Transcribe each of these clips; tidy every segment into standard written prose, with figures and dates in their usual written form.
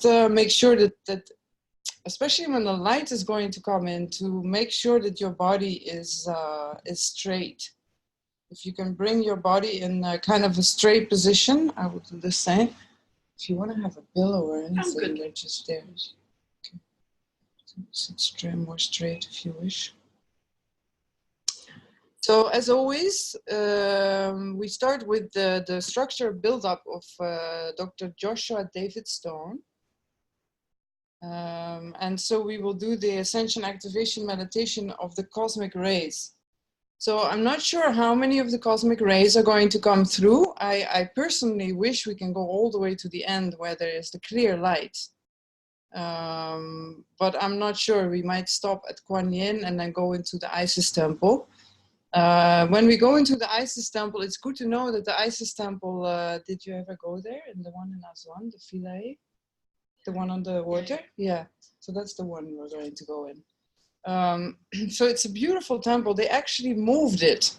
make sure that especially when the light is going to come in, to make sure that your body is straight. If you can bring your body in a kind of a straight position, I will do the same. If you want to have a pillow or anything, they're just there. Okay. So sit more straight if you wish. So as always, we start with the structure build-up of Dr. Joshua David Stone. And so we will do the Ascension Activation meditation of the cosmic rays. So I'm not sure how many of the cosmic rays are going to come through. I personally wish we can go all the way to the end where there is the clear light. But I'm not sure. We might stop at Kuan Yin and then go into the Isis temple. When we go into the Isis temple, it's good to know that the Isis temple, did you ever go there? In the one in Aswan, the Philae? The one on the water? Yeah. So that's the one we're going to go in. So it's a beautiful temple. They actually moved it.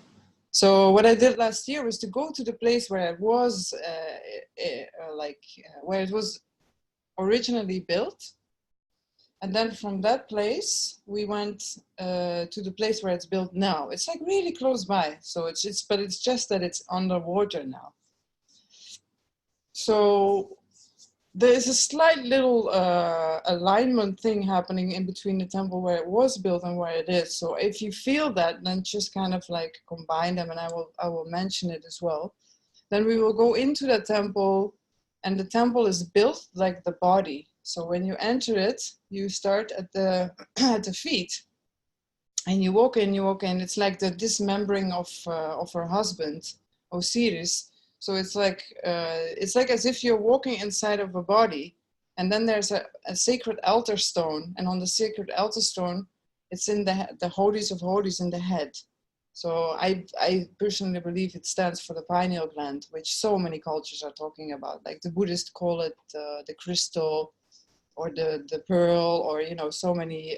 So what I did last year was to go to the place where it was, where it was originally built. And then from that place, we went to the place where it's built now. It's like really close by. So but it's just that it's underwater now. So there is a slight little alignment thing happening in between the temple where it was built and where it is. So if you feel that, then just kind of like combine them, and I will mention it as well. Then we will go into the temple, and the temple is built like the body. So when you enter it, you start at the at the feet, and you walk in. It's like the dismembering of her husband, Osiris. So it's like as if you're walking inside of a body, and then there's a sacred altar stone, and on the sacred altar stone, it's in the holies of holies in the head. So I personally believe it stands for the pineal gland, which so many cultures are talking about. Like the Buddhists call it the crystal, or the pearl, or so many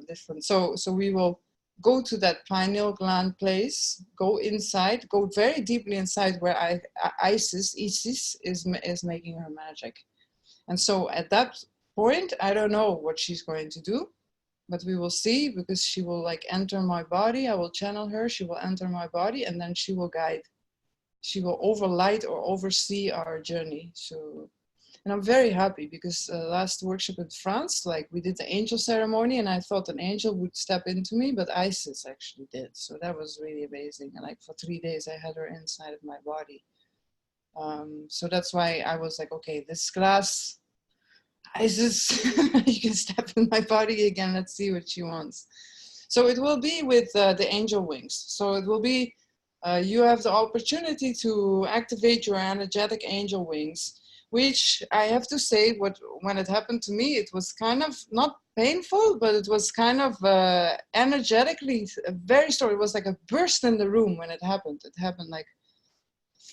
different. So we will go to that pineal gland place, go inside, go very deeply inside where Isis is making her magic. And so at that point, I don't know what she's going to do, but we will see, because she will like enter my body. I will channel her, she will enter my body, and then she will guide. She will overlight or oversee our journey. So, and I'm very happy, because last workshop in France, like we did the angel ceremony, and I thought an angel would step into me, but Isis actually did. So that was really amazing. And like for 3 days, I had her inside of my body. So that's why I was like, okay, this class, Isis, you can step in my body again. Let's see what she wants. So it will be with the angel wings. So it will be, you have the opportunity to activate your energetic angel wings, which I have to say, when it happened to me, it was kind of not painful, but it was kind of energetically very strong. It was like a burst in the room when it happened. It happened like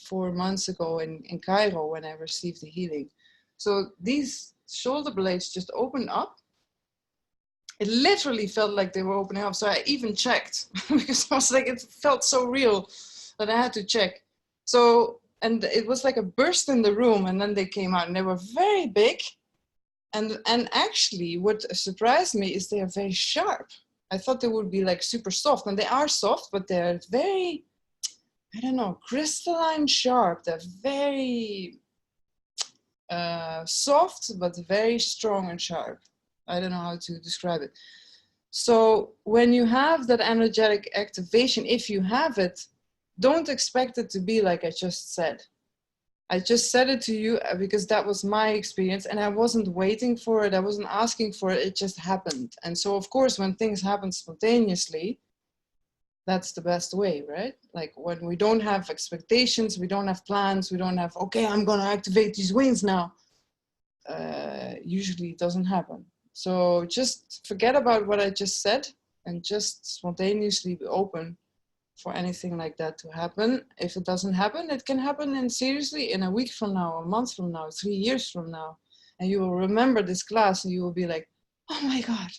4 months ago in Cairo when I received the healing. So these shoulder blades just opened up. It literally felt like they were opening up. So I even checked, because I was like, it felt so real that I had to check. So, and it was like a burst in the room, and then they came out, and they were very big. And actually what surprised me is they are very sharp. I thought they would be like super soft, and they are soft, but they're very, I don't know, crystalline sharp. They're very soft, but very strong and sharp. I don't know how to describe it. So when you have that energetic activation, if you have it, don't expect it to be like I just said. I just said it to you because that was my experience, and I wasn't waiting for it. I wasn't asking for it. It just happened. And so, of course, when things happen spontaneously, that's the best way, right? Like when we don't have expectations, we don't have plans, we don't have, okay, I'm going to activate these wings now. Usually it doesn't happen. So just forget about what I just said and just spontaneously be open for anything like that to happen. If it doesn't happen, it can happen in a week from now, a month from now, 3 years from now. And you will remember this class, and you will be like, oh my God,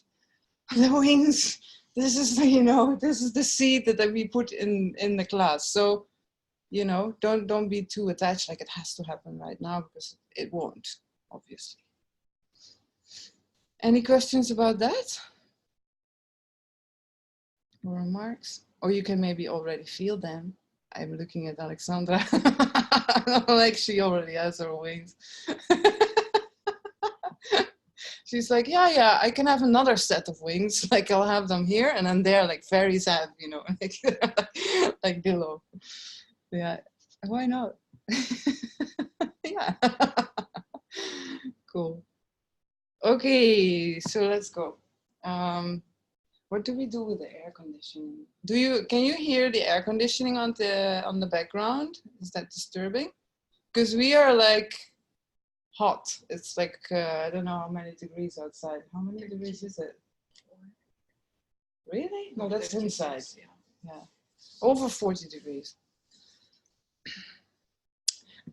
the wings. This is, this is the seed that we put in the class. So, don't be too attached like it has to happen right now, because it won't, obviously. Any questions about that? Or remarks? Or you can maybe already feel them. I'm looking at Alexandra. Like she already has her wings. She's like, yeah, I can have another set of wings. Like I'll have them here and then there, like fairies have, you know, like below. Yeah, why not? Yeah. Cool. Okay, so let's go. What do we do with the air conditioning? Can you hear the air conditioning on the background? Is that disturbing? Because we are like hot. It's like I don't know how many degrees outside. How many degrees is it? Really? No, that's inside. Yeah, over 40 degrees.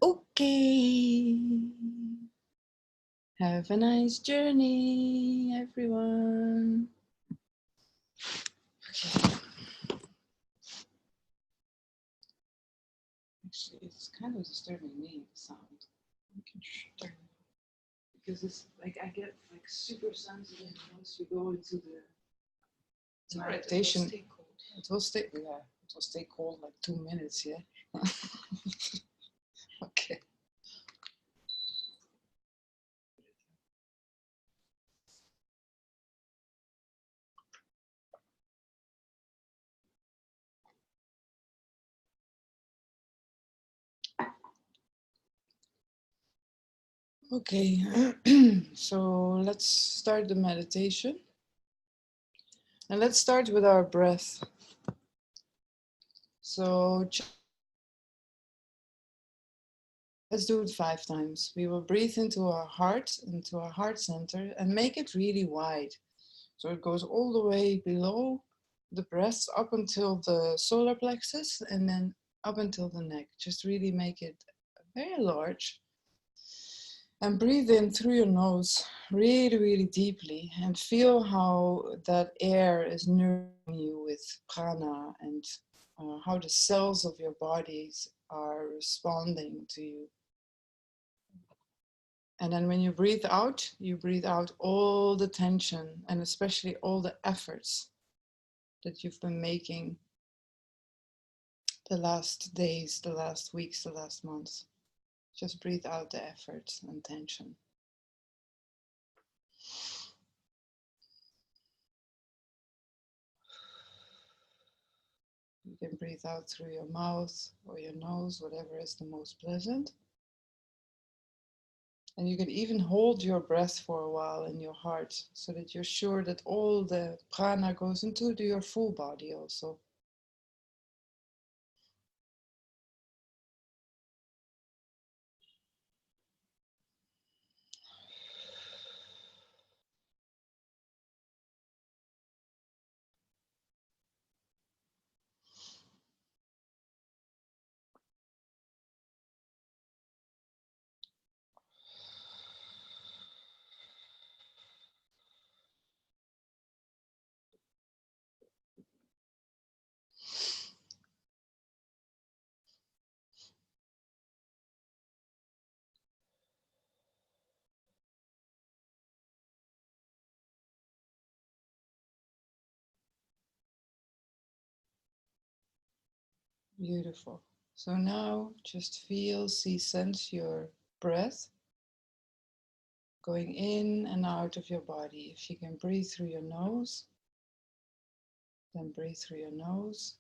Okay. Have a nice journey, everyone. Okay. Actually, it's kind of disturbing me, the sound. I can turn it off. Because it's like I get like super sensitive once you go into the meditation. It will stay cold. Yeah, it will stay cold like 2 minutes, yeah. Okay. Okay, so let's start the meditation. And let's start with our breath. So let's do it 5 times. We will breathe into our heart center, and make it really wide. So it goes all the way below the breast up until the solar plexus and then up until the neck. Just really make it very large. And breathe in through your nose really, really deeply and feel how that air is nourishing you with prana and how the cells of your bodies are responding to you. And then when you breathe out all the tension and especially all the efforts that you've been making the last days, the last weeks, the last months. Just breathe out the effort and tension. You can breathe out through your mouth or your nose, whatever is the most pleasant. And you can even hold your breath for a while in your heart so that you're sure that all the prana goes into your full body also. Beautiful. So now just feel, see, sense your breath going in and out of your body. If you can breathe through your nose, then breathe through your nose.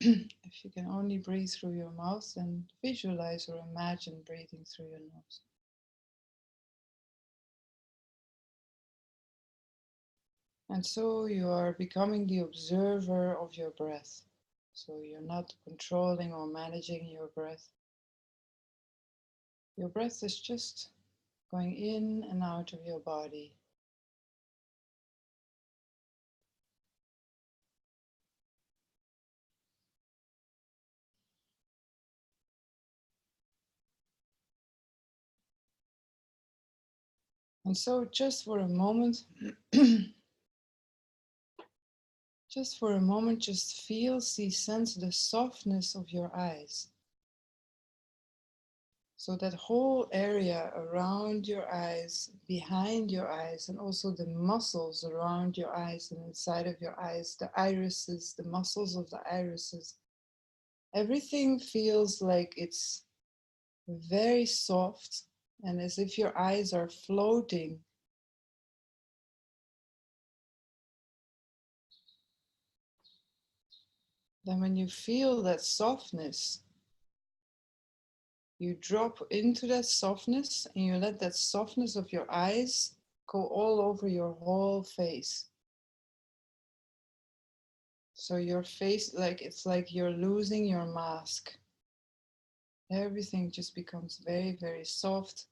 If you can only breathe through your mouth, then visualize or imagine breathing through your nose. And so you are becoming the observer of your breath. So you're not controlling or managing your breath. Your breath is just going in and out of your body. And so just for a moment, just feel, see, sense the softness of your eyes. So that whole area around your eyes, behind your eyes, and also the muscles around your eyes and inside of your eyes, the irises, the muscles of the irises, everything feels like it's very soft and as if your eyes are floating. Then when you feel that softness, you drop into that softness and you let that softness of your eyes go all over your whole face. So your face, like it's like you're losing your mask. Everything just becomes very, very soft.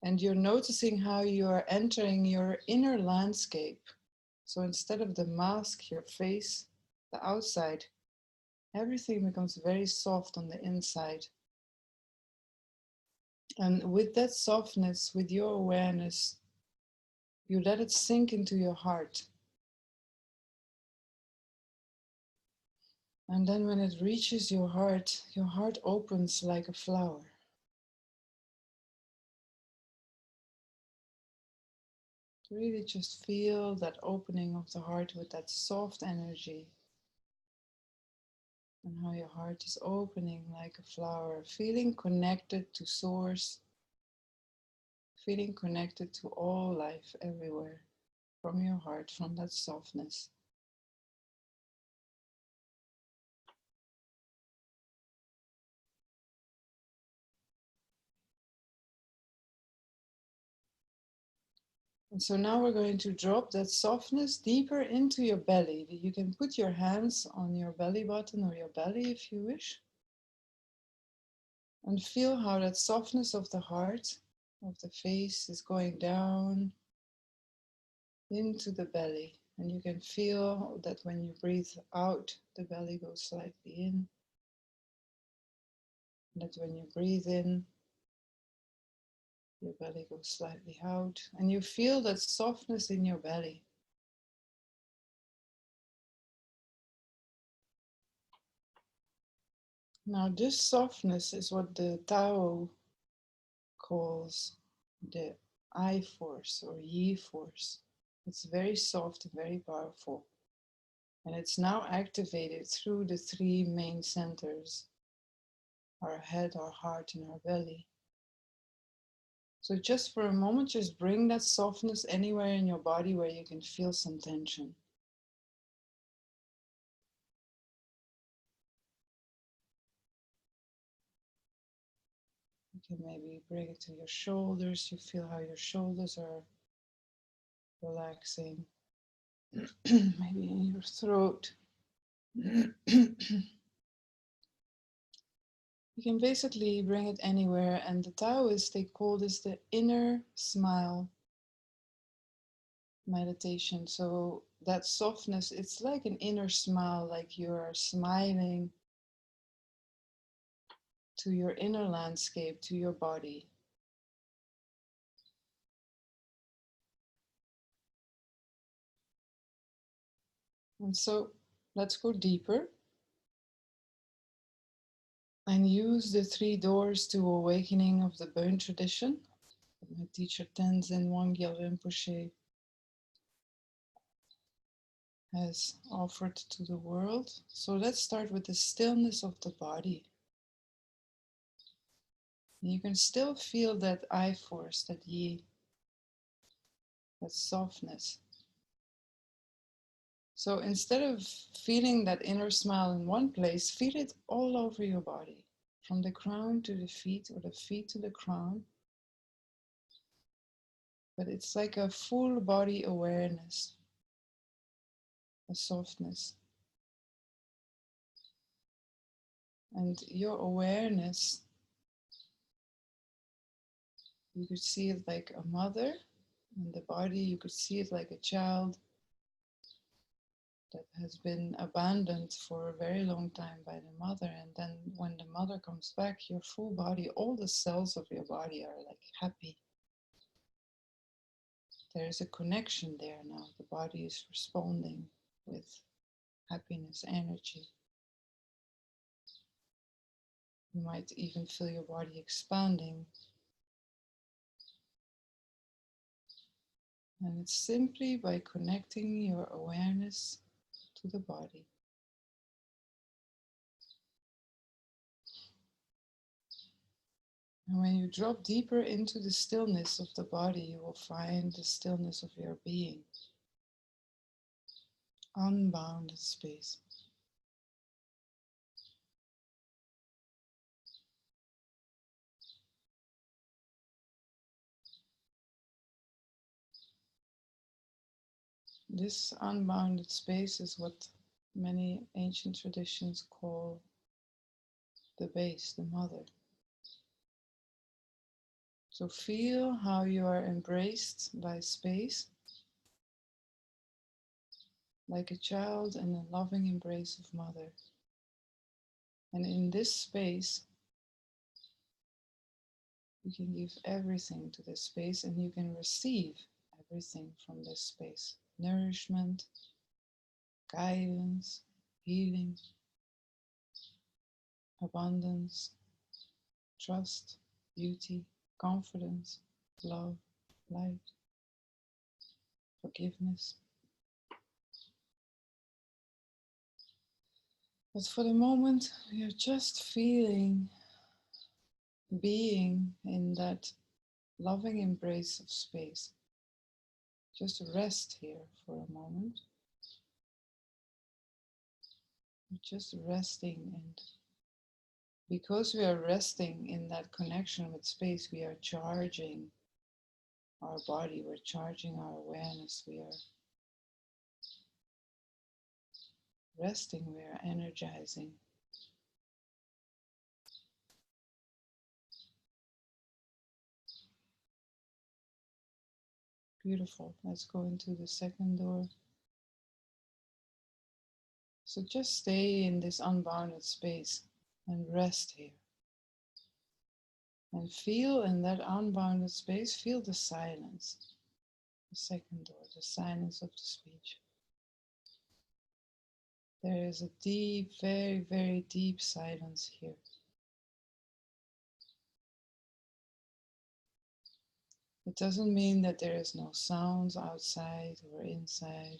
And you're noticing how you're entering your inner landscape. So instead of the mask, your face, the outside, everything becomes very soft on the inside. And with that softness, with your awareness, you let it sink into your heart. And then when it reaches your heart opens like a flower. Really just feel that opening of the heart with that soft energy. And how your heart is opening like a flower, feeling connected to Source, feeling connected to all life everywhere, from your heart, from that softness. And so now we're going to drop that softness deeper into your belly. You can put your hands on your belly button or your belly if you wish. And feel how that softness of the heart, of the face, is going down into the belly. And you can feel that when you breathe out, the belly goes slightly in. That when you breathe in, your belly goes slightly out. And you feel that softness in your belly. Now this softness is what the Tao calls the I force or Yi force. It's very soft and very powerful. And it's now activated through the three main centers, our head, our heart, and our belly. So just for a moment, just bring that softness anywhere in your body where you can feel some tension. You can maybe bring it to your shoulders. You feel how your shoulders are relaxing. Maybe in your throat. You can basically bring it anywhere, and the Taoists, they call this the inner smile meditation. So that softness, it's like an inner smile, like you're smiling to your inner landscape, to your body. And so let's go deeper and use the three doors to awakening of the Bön tradition. My teacher Tenzin Wangyal Rinpoche has offered to the world. So let's start with the stillness of the body. You can still feel that I force, that Yi, that softness. So instead of feeling that inner smile in one place, feel it all over your body, from the crown to the feet or the feet to the crown. But it's like a full body awareness, a softness. And your awareness, you could see it like a mother, and the body, you could see it like a child that has been abandoned for a very long time by the mother. And then when the mother comes back, your full body, all the cells of your body are like happy. There is a connection there now. The body is responding with happiness, energy. You might even feel your body expanding. And it's simply by connecting your awareness to the body. And when you drop deeper into the stillness of the body, you will find the stillness of your being. Unbounded space. This unbounded space is what many ancient traditions call the base, the mother. So feel how you are embraced by space, like a child in a loving embrace of mother. And in this space, you can give everything to this space and you can receive everything from this space. Nourishment, guidance, healing, abundance, trust, beauty, confidence, love, light, forgiveness. But for the moment, we are just feeling, being in that loving embrace of space. Just rest here for a moment. We're just resting, and because we are resting in that connection with space, we are charging our body, we're charging our awareness, we are resting, we are energizing. Beautiful. Let's go into the second door. So just stay in this unbounded space and rest here. And feel in that unbounded space, feel the silence. The second door, the silence of the speech. There is a deep, very, very deep silence here. It doesn't mean that there is no sounds outside or inside.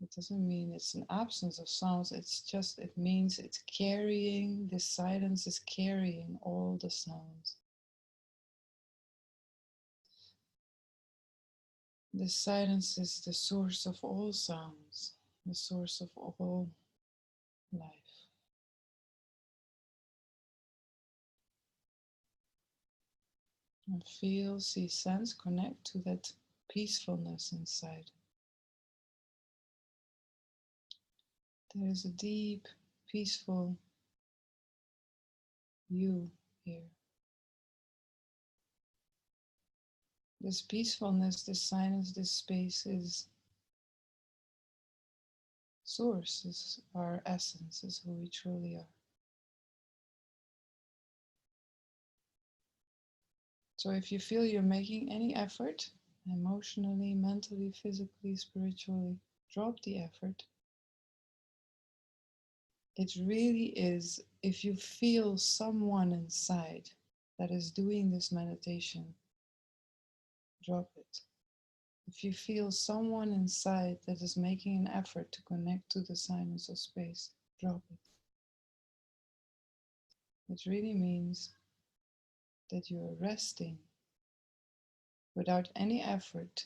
It doesn't mean it's an absence of sounds. It's just, it means it's carrying, this silence is carrying all the sounds. This silence is the source of all sounds, the source of all life. And feel, see, sense, connect to that peacefulness inside. There is a deep, peaceful you here. This peacefulness, this silence, this space is source, is our essence, is who we truly are. So if you feel you're making any effort, emotionally, mentally, physically, spiritually, drop the effort. It really is, if you feel someone inside that is doing this meditation, drop it. If you feel someone inside that is making an effort to connect to the silence of space, drop it. It really means that you are resting without any effort,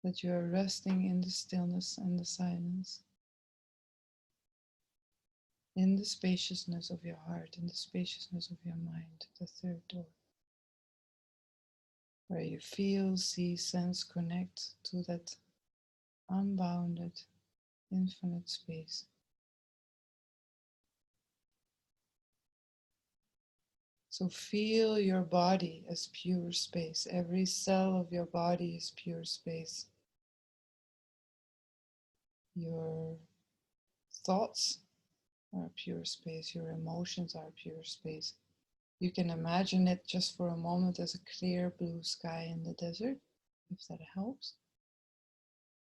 that you are resting in the stillness and the silence, in the spaciousness of your heart, in the spaciousness of your mind, the third door, where you feel, see, sense, connect to that unbounded, infinite space. So feel your body as pure space. Every cell of your body is pure space. Your thoughts are pure space. Your emotions are pure space. You can imagine it just for a moment as a clear blue sky in the desert, if that helps.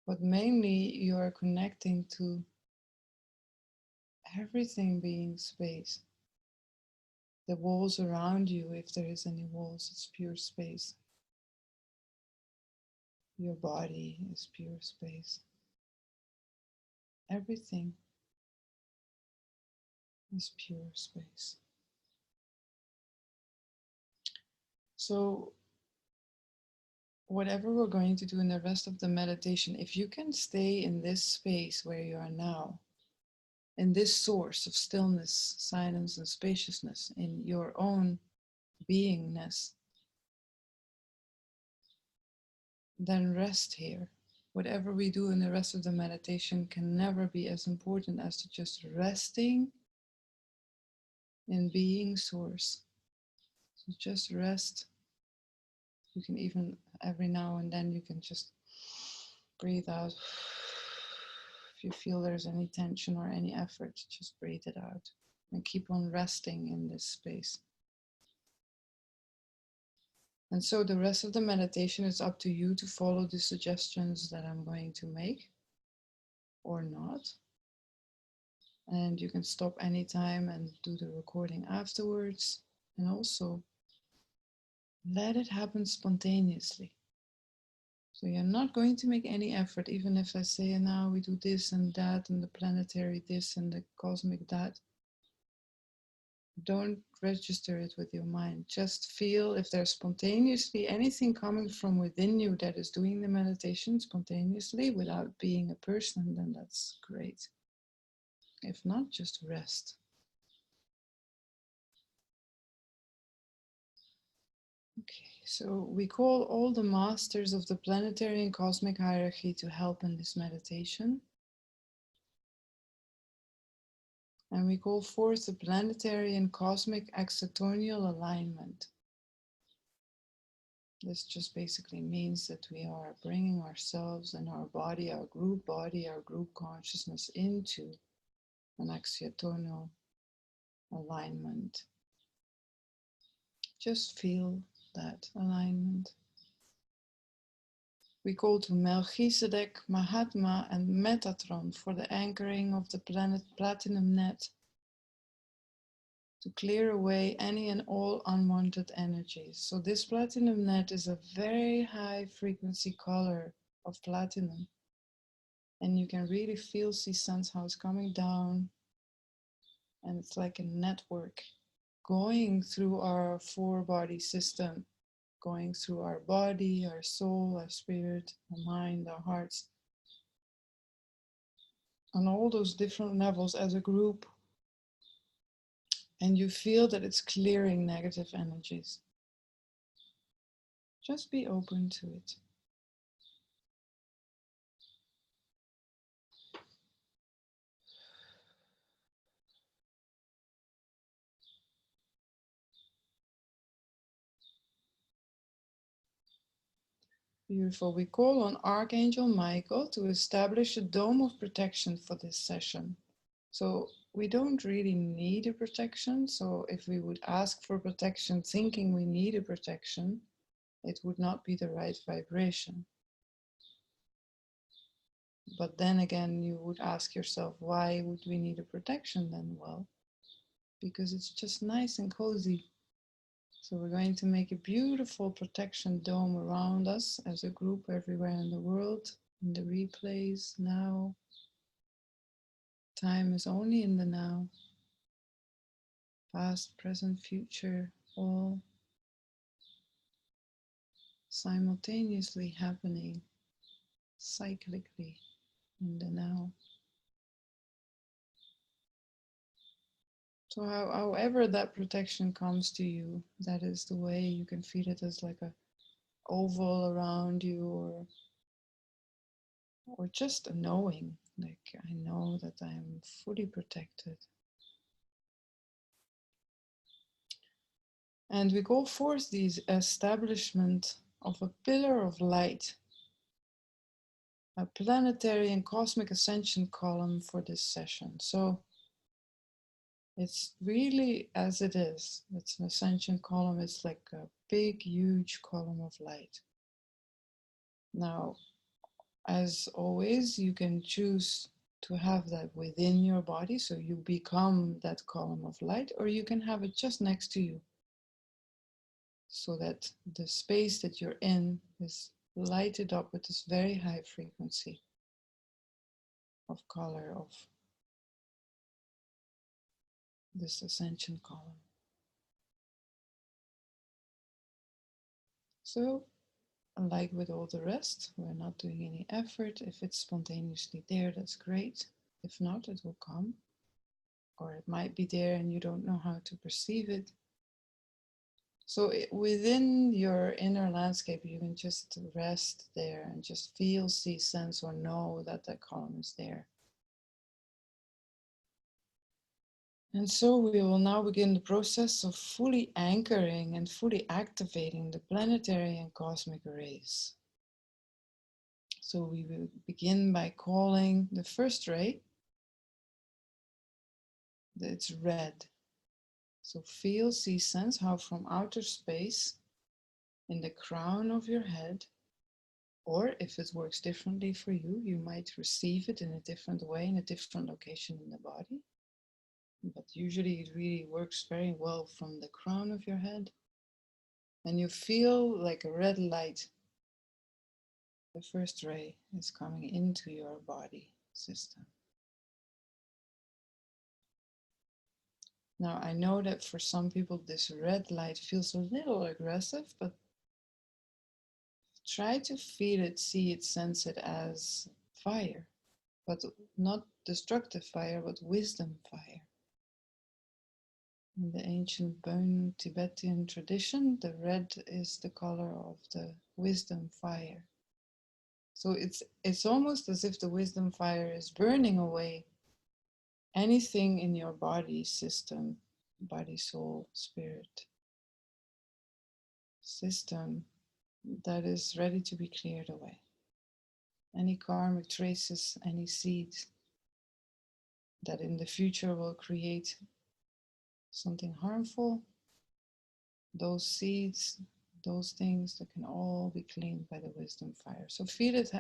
But mainly you are connecting to everything being space. The walls around you, if there is any walls, it's pure space. Your body is pure space. Everything is pure space. So whatever we're going to do in the rest of the meditation, if you can stay in this space where you are now, in this source of stillness, silence, and spaciousness, in your own beingness, then rest here. Whatever we do in the rest of the meditation can never be as important as to just resting in being source. So just rest. You can even, every now and then, you can just breathe out. If you feel there's any tension or any effort, just breathe it out and keep on resting in this space. And so the rest of the meditation is up to you to follow the suggestions that I'm going to make or not. And you can stop anytime and do the recording afterwards. And also let it happen spontaneously. So you're not going to make any effort, even if I say now we do this and that and the planetary this and the cosmic that. Don't register it with your mind. Just feel if there's spontaneously anything coming from within you that is doing the meditation spontaneously without being a person, then that's great. If not, just rest. Okay, so we call all the masters of the planetary and cosmic hierarchy to help in this meditation. And we call forth the planetary and cosmic exatonial alignment. This just basically means that we are bringing ourselves and our body, our group consciousness into an exatonial alignment. Just feel that alignment. We call to Melchizedek, Mahatma, and Metatron for the anchoring of the planet platinum net to clear away any and all unwanted energies. So this platinum net is a very high frequency color of platinum. And you can really see, sense how it's coming down. And it's like a network going through our four body system, going through our body, our soul, our spirit, our mind, our hearts. On all those different levels as a group. And you feel that it's clearing negative energies. Just be open to it. Beautiful. We call on Archangel Michael to establish a dome of protection for this session. So we don't really need a protection. So if we would ask for protection thinking we need a protection, it would not be the right vibration. But then again, you would ask yourself, why would we need a protection then? Well, because it's just nice and cozy. So we're going to make a beautiful protection dome around us as a group everywhere in the world, in the replays now. Time is only in the now. Past, present, future, all simultaneously happening cyclically in the now. So however that protection comes to you, that is the way you can feel it as like a oval around you, or just a knowing, like I know that I'm fully protected. And we go forth the establishment of a pillar of light, a planetary and cosmic ascension column for this session. So it's really as it is. It's an ascension column. It's like a big, huge column of light. Now, as always, you can choose to have that within your body, so you become that column of light, or you can have it just next to you, so that the space that you're in is lighted up with this very high frequency of color of this ascension column. So, like with all the rest, we're not doing any effort. If it's spontaneously there, that's great. If not, it will come. Or it might be there and you don't know how to perceive it. So within your inner landscape, you can just rest there and just feel, see, sense, or know that that column is there. And so we will now begin the process of fully anchoring and fully activating the planetary and cosmic rays. So we will begin by calling the first ray, it's red. So feel, see, sense how from outer space in the crown of your head, or if it works differently for you, you might receive it in a different way, in a different location in the body. But usually it really works very well from the crown of your head. And you feel like a red light. The first ray is coming into your body system. Now, I know that for some people this red light feels a little aggressive, but try to feel it, see it, sense it as fire, but not destructive fire, but wisdom fire. In the ancient Bon Tibetan tradition, the red is the color of the wisdom fire. So it's almost as if the wisdom fire is burning away anything in your body system, body, soul, spirit system that is ready to be cleared away. Any karmic traces, any seeds that in the future will create something harmful, those seeds, those things, that can all be cleaned by the wisdom fire. So feel it,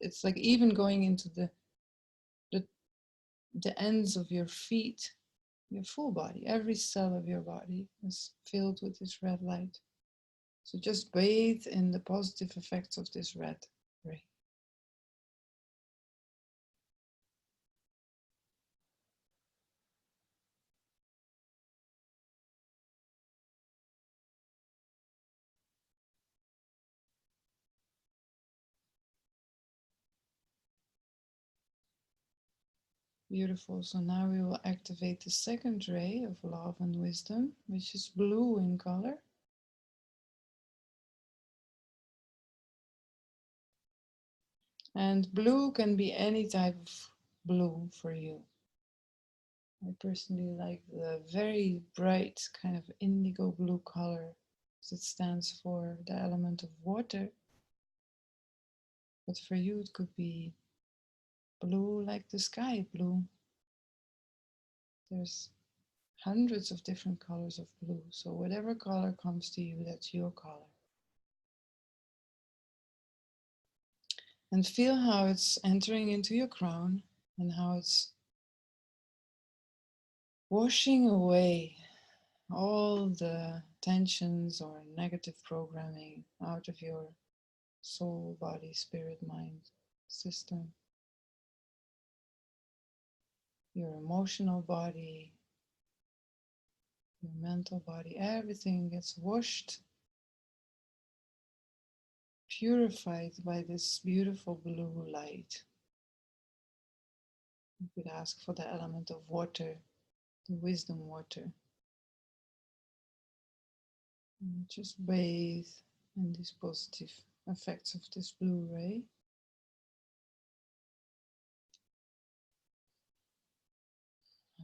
it's like even going into the ends of your feet, your full body, every cell of your body is filled with this red light. So just bathe in the positive effects of this red ray. Beautiful. So now we will activate the second ray of love and wisdom, which is blue in color. And blue can be any type of blue for you. I personally like the very bright kind of indigo blue color. It stands for the element of water. But for you, it could be blue like the sky blue. There's hundreds of different colors of blue. So whatever color comes to you, that's your color. And feel how it's entering into your crown and how it's washing away all the tensions or negative programming out of your soul, body, spirit, mind system. Your emotional body, your mental body, everything gets washed, purified by this beautiful blue light. You could ask for the element of water, the wisdom water. And just bathe in these positive effects of this blue ray.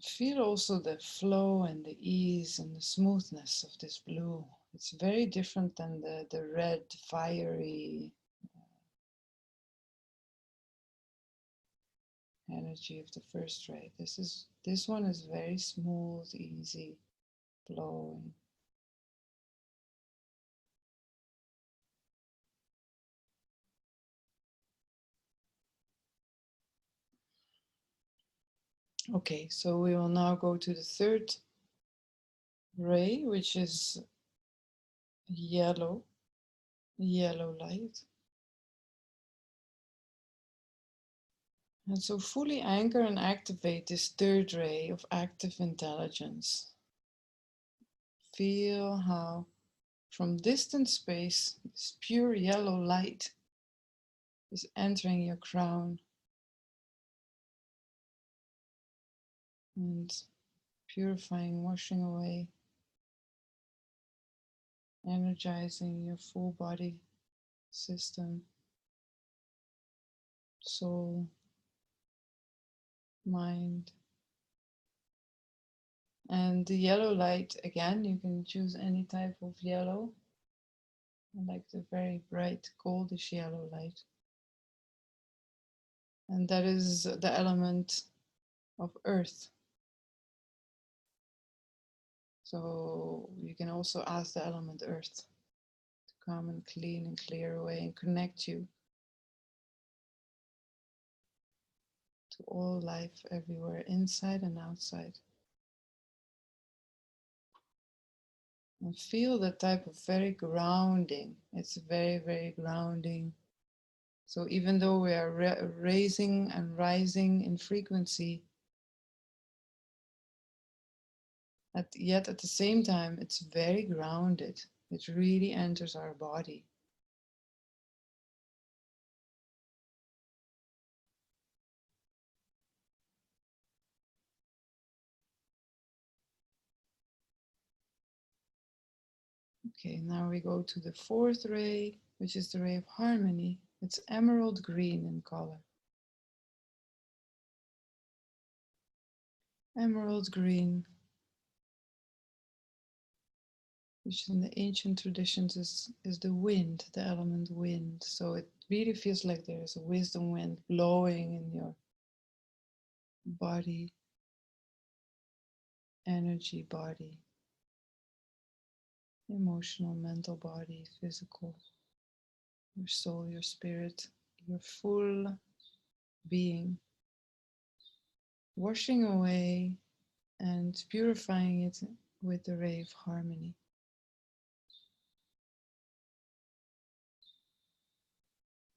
Feel also the flow and the ease and the smoothness of this blue. It's very different than the red, fiery energy of the first ray. This one is very smooth, easy, flowing. Okay, so we will now go to the third ray, which is yellow light. And so fully anchor and activate this third ray of active intelligence. Feel how from distant space, this pure yellow light is entering your crown and purifying, washing away, energizing your full body system, soul, mind. And the yellow light, again, you can choose any type of yellow. I like the very bright goldish yellow light. And that is the element of earth. So you can also ask the element earth to come and clean and clear away and connect you to all life everywhere, inside and outside. And feel that type of very grounding. It's very, very grounding. So even though we are raising and rising in frequency, yet at the same time, it's very grounded. It really enters our body. Okay, now we go to the fourth ray, which is the ray of harmony. It's emerald green in color. Emerald green, which in the ancient traditions is the wind, the element wind. So it really feels like there's a wisdom wind blowing in your body, energy body, emotional, mental body, physical, your soul, your spirit, your full being, washing away and purifying it with the ray of harmony.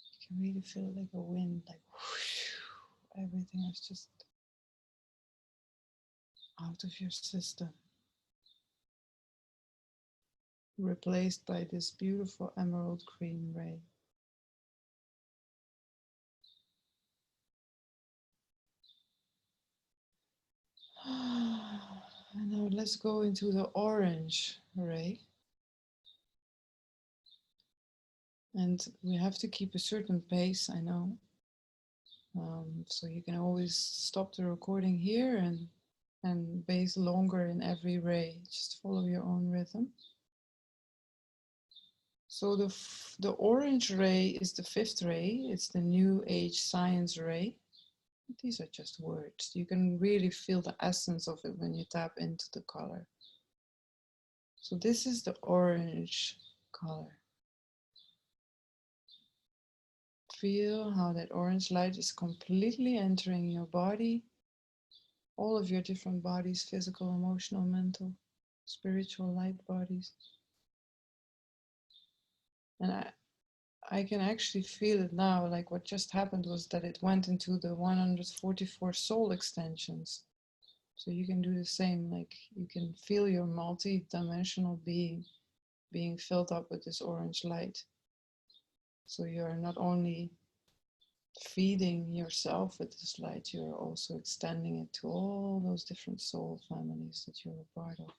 You can really feel it like a wind, like whoosh, everything is just out of your system, replaced by this beautiful emerald green ray. And now let's go into the orange ray. And we have to keep a certain pace, I know. So you can always stop the recording here and base longer in every ray. Just follow your own rhythm. So the orange ray is the fifth ray. It's the New Age science ray. These are just words. You can really feel the essence of it when you tap into the color. So this is the orange color. Feel how that orange light is completely entering your body, all of your different bodies, physical, emotional, mental, spiritual light bodies. And I can actually feel it now, like what just happened was that it went into the 144 soul extensions. So you can do the same, like you can feel your multi-dimensional being filled up with this orange light. So you're not only feeding yourself with this light, you're also extending it to all those different soul families that you're a part of.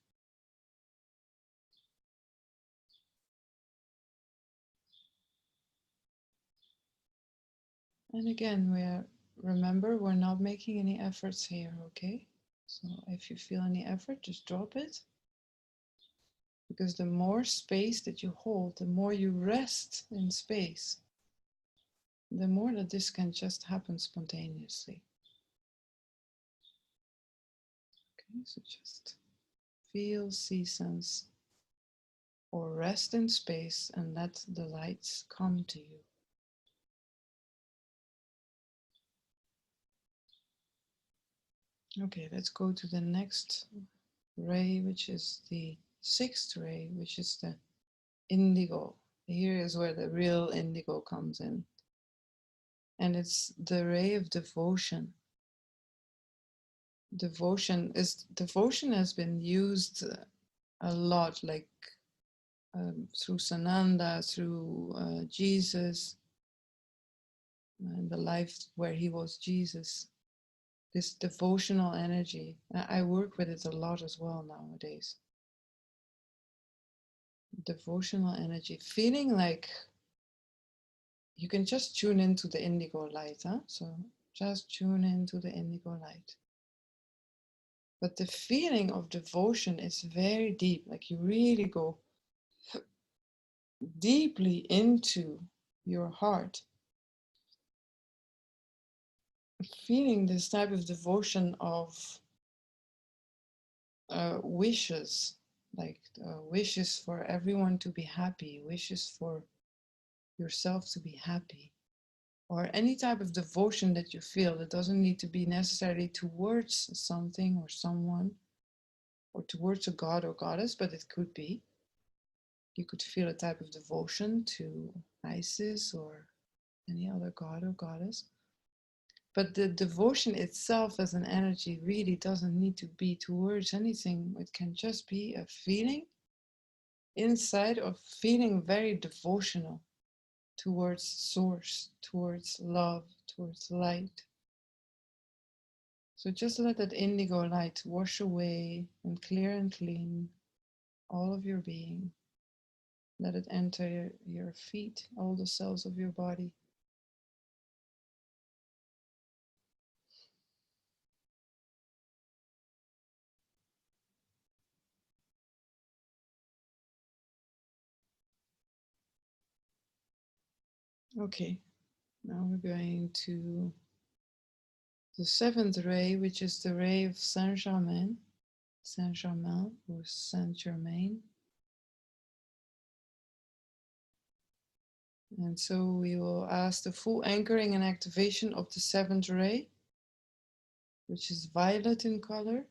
And again, remember, we're not making any efforts here, okay? So if you feel any effort, just drop it. Because the more space that you hold, the more you rest in space, the more that this can just happen spontaneously. Okay, so just feel, see, sense, or rest in space and let the lights come to you. Okay, let's go to the next ray, which is the sixth ray, which is the indigo. Here is where the real indigo comes in. And it's the ray of devotion. Devotion has been used a lot, like through Sananda, through Jesus, and the life where he was Jesus. This devotional energy. I work with it a lot as well nowadays. Devotional energy, feeling like you can just tune into the indigo light, huh? So just tune into the indigo light. But the feeling of devotion is very deep, like you really go deeply into your heart. Feeling this type of devotion of wishes, like wishes for everyone to be happy, wishes for yourself to be happy, or any type of devotion that you feel. It doesn't need to be necessarily towards something or someone or towards a god or goddess, but it could be. You could feel a type of devotion to Isis or any other god or goddess. But the devotion itself as an energy really doesn't need to be towards anything. It can just be a feeling inside of feeling very devotional towards source, towards love, towards light. So just let that indigo light wash away and clear and clean all of your being. Let it enter your feet, all the cells of your body. Okay, now we're going to the seventh ray, which is the ray of Saint-Germain, Saint-Germain or Saint-Germain. And so we will ask the full anchoring and activation of the seventh ray, which is violet in color,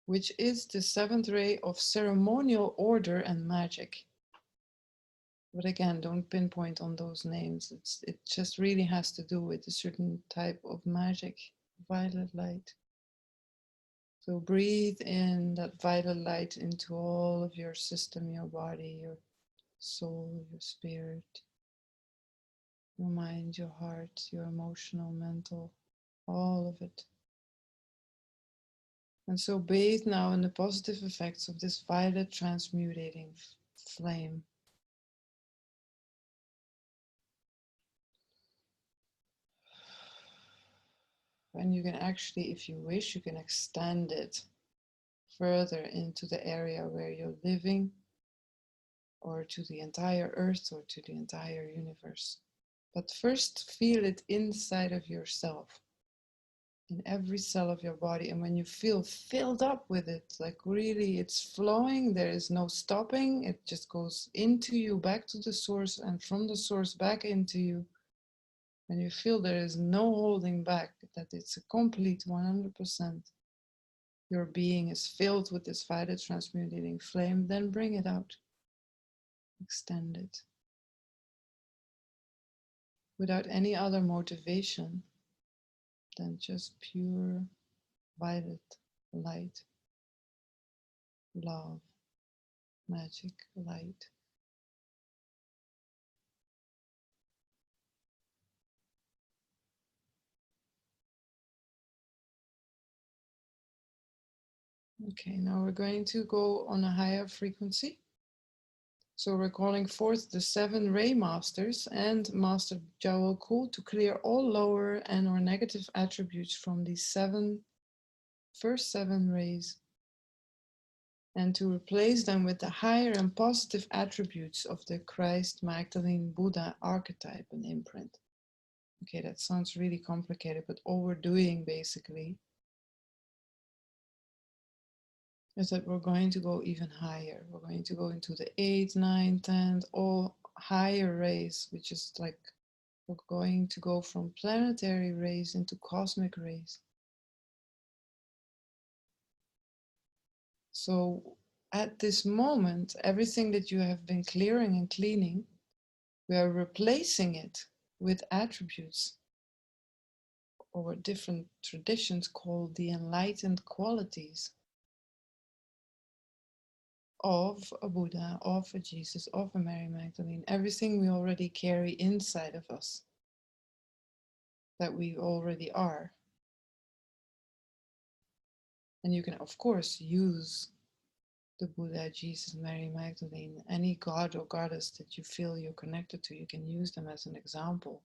which is the seventh ray of ceremonial order and magic. But again, don't pinpoint on those names. It just really has to do with a certain type of magic, violet light. So breathe in that violet light into all of your system, your body, your soul, your spirit, your mind, your heart, your emotional, mental, all of it. And so bathe now in the positive effects of this violet transmutating flame. And you can actually, if you wish, you can extend it further into the area where you're living, or to the entire earth, or to the entire universe. But first feel it inside of yourself, in every cell of your body. And when you feel filled up with it, like really it's flowing, there is no stopping, it just goes into you, back to the source, and from the source back into you. When you feel there is no holding back, that it's a complete 100%, your being is filled with this violet transmutating flame, then bring it out. Extend it. Without any other motivation than just pure violet light, love, magic light. Okay, now we're going to go on a higher frequency. So we're calling forth the 7 ray masters and Master Jawel Kul to clear all lower and or negative attributes from these first 7 rays, and to replace them with the higher and positive attributes of the Christ, Magdalene, Buddha archetype and imprint. Okay, that sounds really complicated, but all we're doing basically is that we're going to go even higher. We're going to go into the 8, 9, 10, all higher rays, which is like we're going to go from planetary rays into cosmic rays. So at this moment, everything that you have been clearing and cleaning, we are replacing it with attributes, or what different traditions call the enlightened qualities of a Buddha, of a Jesus, of a Mary Magdalene, everything we already carry inside of us, that we already are. And you can, of course, use the Buddha, Jesus, Mary Magdalene, any god or goddess that you feel you're connected to, you can use them as an example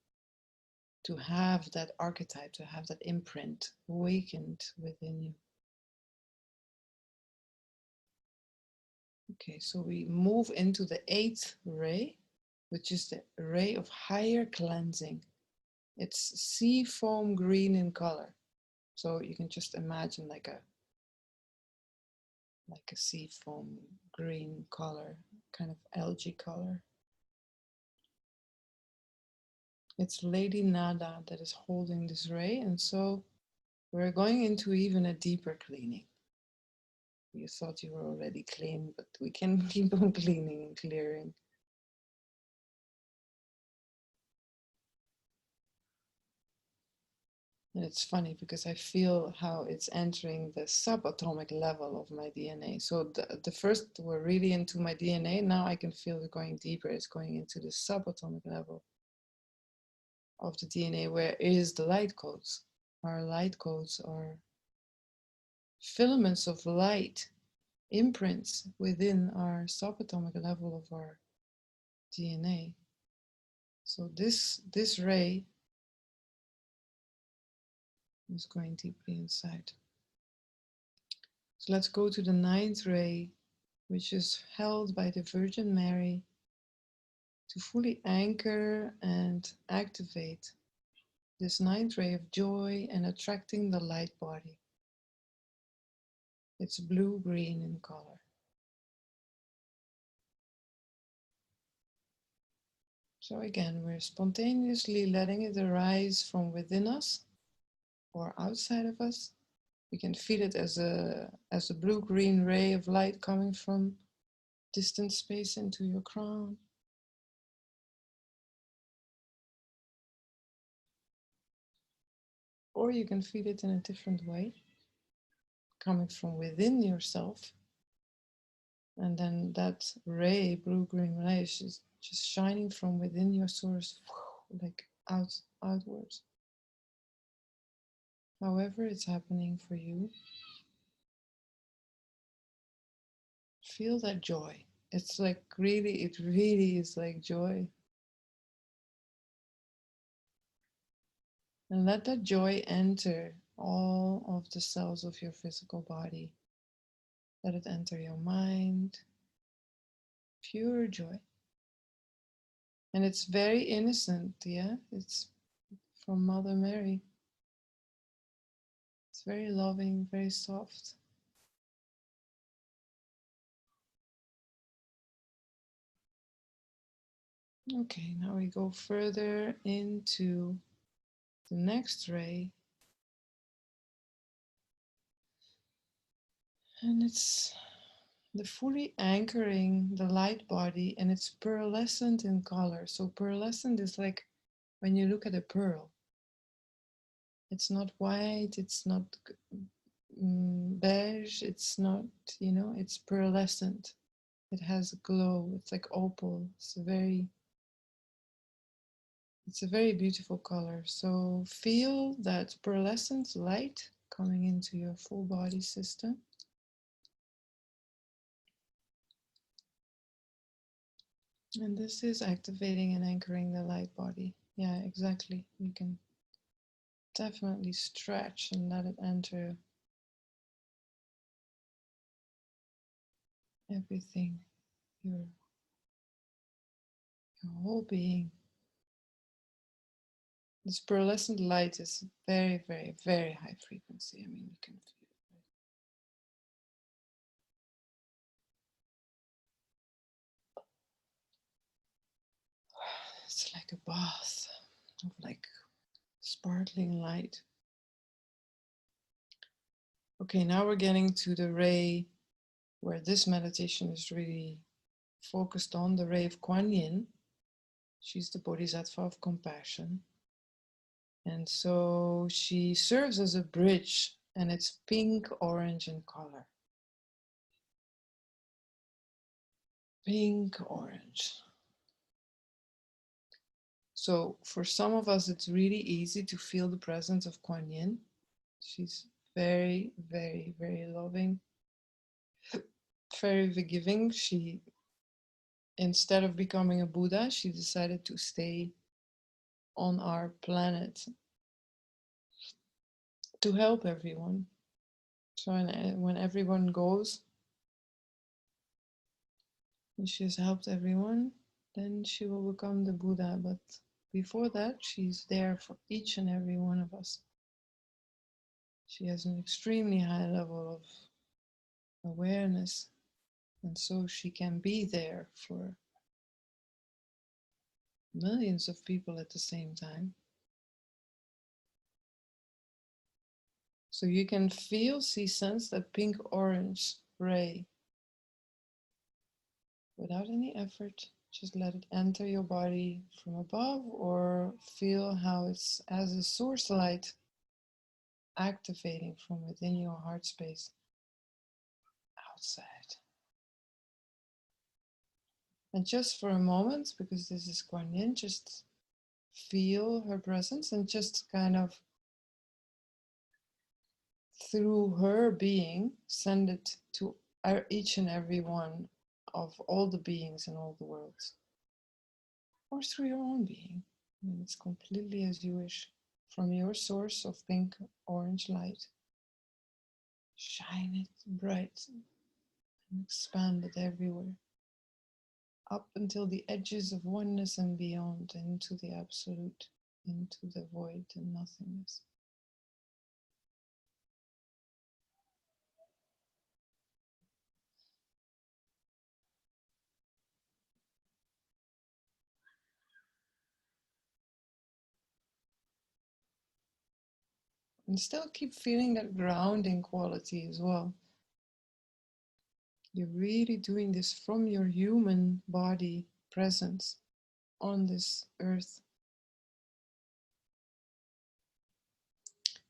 to have that archetype, to have that imprint awakened within you. Okay, so we move into the 8th ray, which is the ray of higher cleansing. It's sea foam green in color. So you can just imagine like a sea foam green color, kind of algae color. It's Lady Nada that is holding this ray, and so we're going into even a deeper cleaning. You thought you were already clean, but we can keep on cleaning and clearing. And it's funny because I feel how it's entering the subatomic level of my DNA. So the first were really into my DNA. Now I can feel it going deeper. It's going into the subatomic level of the DNA, where is the light codes. Our light codes are filaments of light, imprints within our subatomic level of our DNA. So this ray is going deeply inside. So let's go to the 9th ray, which is held by the Virgin Mary, to fully anchor and activate this 9th ray of joy and attracting the light body. It's blue-green in color. So again, we're spontaneously letting it arise from within us or outside of us. We can feel it as a blue-green ray of light coming from distant space into your crown. Or you can feel it in a different way, coming from within yourself. And then that ray, blue-green ray, is just shining from within your source, like outwards. However it's happening for you, feel that joy. It's like really, it really is like joy. And let that joy enter all of the cells of your physical body. Let it enter your mind. Pure joy. And it's very innocent, yeah? It's from Mother Mary. It's very loving, very soft. Okay, now we go further into the next ray. And it's the fully anchoring the light body, and it's pearlescent in color. So pearlescent is like when you look at a pearl. It's not white, it's not beige, it's not, you know, it's pearlescent. It has a glow, it's like opal. It's a very beautiful color. So feel that pearlescent light coming into your full body system. And this is activating and anchoring the light body. Yeah, exactly. You can definitely stretch and let it enter everything, your whole being. This pearlescent light is very, very, very high frequency. I mean, you can feel it. It's like a bath of like sparkling light. Okay, now we're getting to the ray where this meditation is really focused on, the ray of Kuan Yin. She's the Bodhisattva of compassion. And so she serves as a bridge, and it's pink, orange in color. Pink, orange. So for some of us, it's really easy to feel the presence of Kuan Yin. She's very, very, very loving, very forgiving. She, instead of becoming a Buddha, she decided to stay on our planet to help everyone. So when everyone goes, and she has helped everyone, then she will become the Buddha. But before that, she's there for each and every one of us. She has an extremely high level of awareness, and so she can be there for millions of people at the same time. So you can feel, see, sense that pink-orange ray without any effort. Just let it enter your body from above, or feel how it's as a source light activating from within your heart space outside. And just for a moment, because this is Kuan Yin, just feel her presence and just kind of through her being send it to each and every one of all the beings in all the worlds, or through your own being. And it's completely as you wish. From your source of pink orange light, shine it bright and expand it everywhere, up until the edges of oneness and beyond, into the absolute, into the void and nothingness. And still keep feeling that grounding quality as well. You're really doing this from your human body presence on this earth.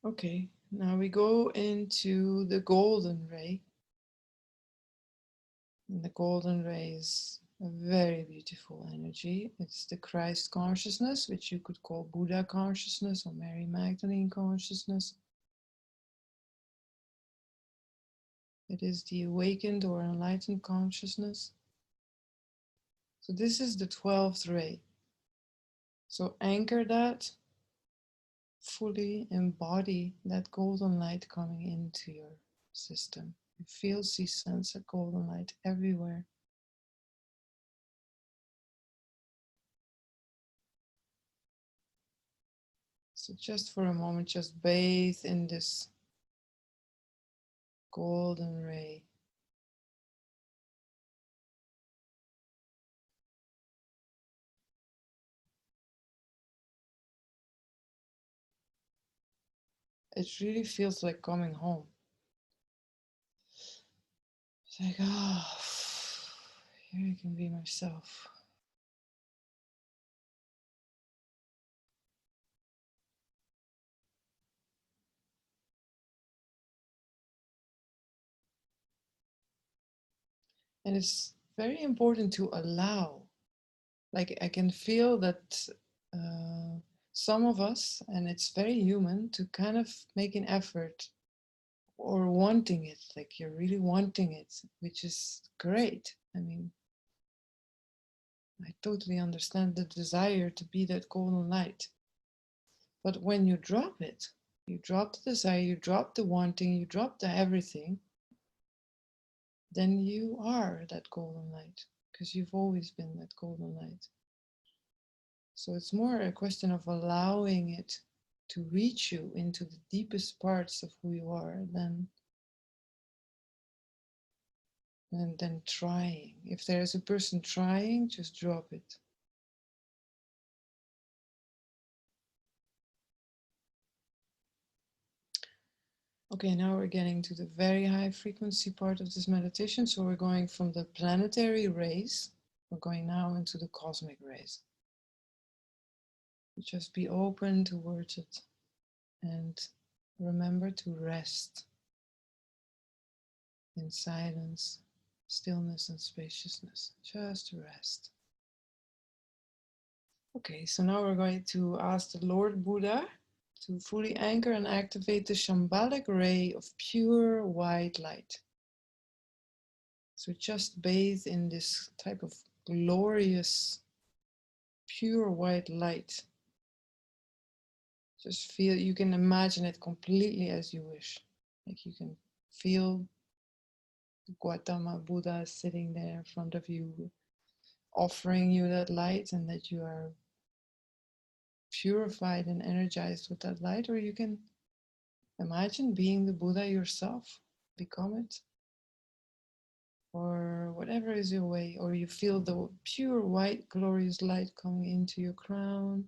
Okay, now we go into the golden ray. And the golden ray is a very beautiful energy. It's the Christ consciousness, which you could call Buddha consciousness or Mary Magdalene consciousness. It is the awakened or enlightened consciousness. So this is the 12th ray. So anchor that, fully embody that golden light coming into your system. You feel, see, sense a golden light everywhere. So just for a moment, just bathe in this golden ray. It really feels like coming home. It's like, oh, here I can be myself. And it's very important to allow. Like, I can feel that some of us, and it's very human, to kind of make an effort or wanting it, like you're really wanting it, which is great. I mean, I totally understand the desire to be that golden light. But when you drop it, you drop the desire, you drop the wanting, you drop the everything, then you are that golden light, because you've always been that golden light. So it's more a question of allowing it to reach you into the deepest parts of who you are than trying. If there is a person trying, just drop it. Okay, now we're getting to the very high frequency part of this meditation. So we're going from the planetary rays, we're going now into the cosmic rays. Just be open towards it and remember to rest in silence, stillness, and spaciousness. Just rest. Okay, so now we're going to ask the Lord Buddha to fully anchor and activate the shambhalic ray of pure white light. So just bathe in this type of glorious, pure white light. Just feel, you can imagine it completely as you wish. Like you can feel Gautama Buddha sitting there in front of you, offering you that light, and that you are purified and energized with that light. Or you can imagine being the Buddha yourself, become it, or whatever is your way. Or you feel the pure white glorious light coming into your crown,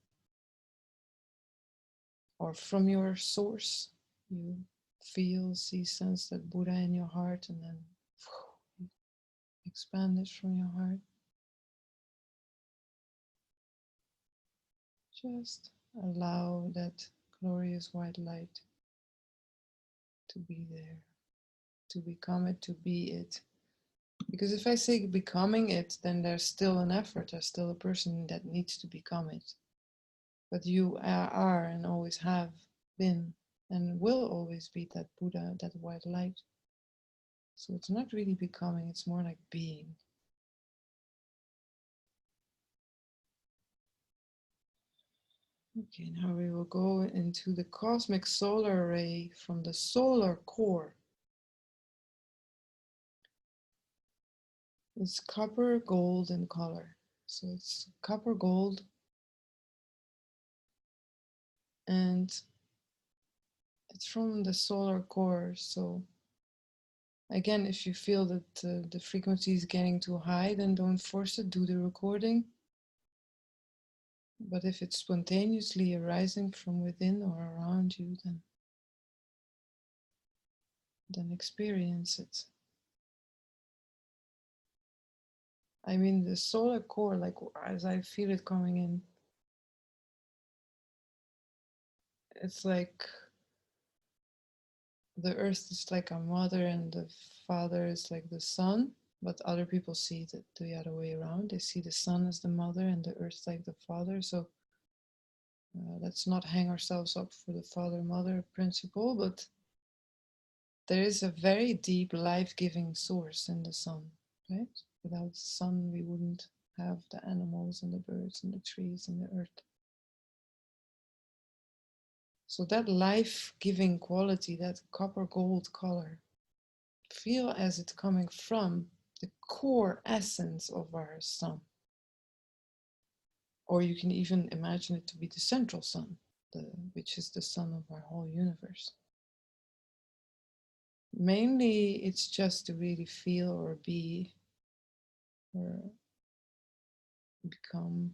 or from your source you feel, see, sense that Buddha in your heart, and then expand it from your heart. Just allow that glorious white light to be there, to become it, to be it. Because if I say becoming it, then there's still an effort, there's still a person that needs to become it. But you are and always have been and will always be that Buddha, that white light. So it's not really becoming, it's more like being. Okay, now we will go into the cosmic solar ray from the solar core. It's copper gold in color. So it's copper gold. And it's from the solar core. So again, if you feel that the frequency is getting too high, then don't force it, do the recording. But if it's spontaneously arising from within or around you, then experience it. I mean, the solar core, like as I feel it coming in, it's like the earth is like a mother and the father is like the son, but other people see it the other way around. They see the sun as the mother and the earth like the father. So let's not hang ourselves up for the father-mother principle, but there is a very deep life-giving source in the sun, right? Without the sun, we wouldn't have the animals and the birds and the trees and the earth. So that life-giving quality, that copper gold color, feel as it's coming from the core essence of our sun. Or you can even imagine it to be the central sun, which is the sun of our whole universe. Mainly, it's just to really feel or be or become,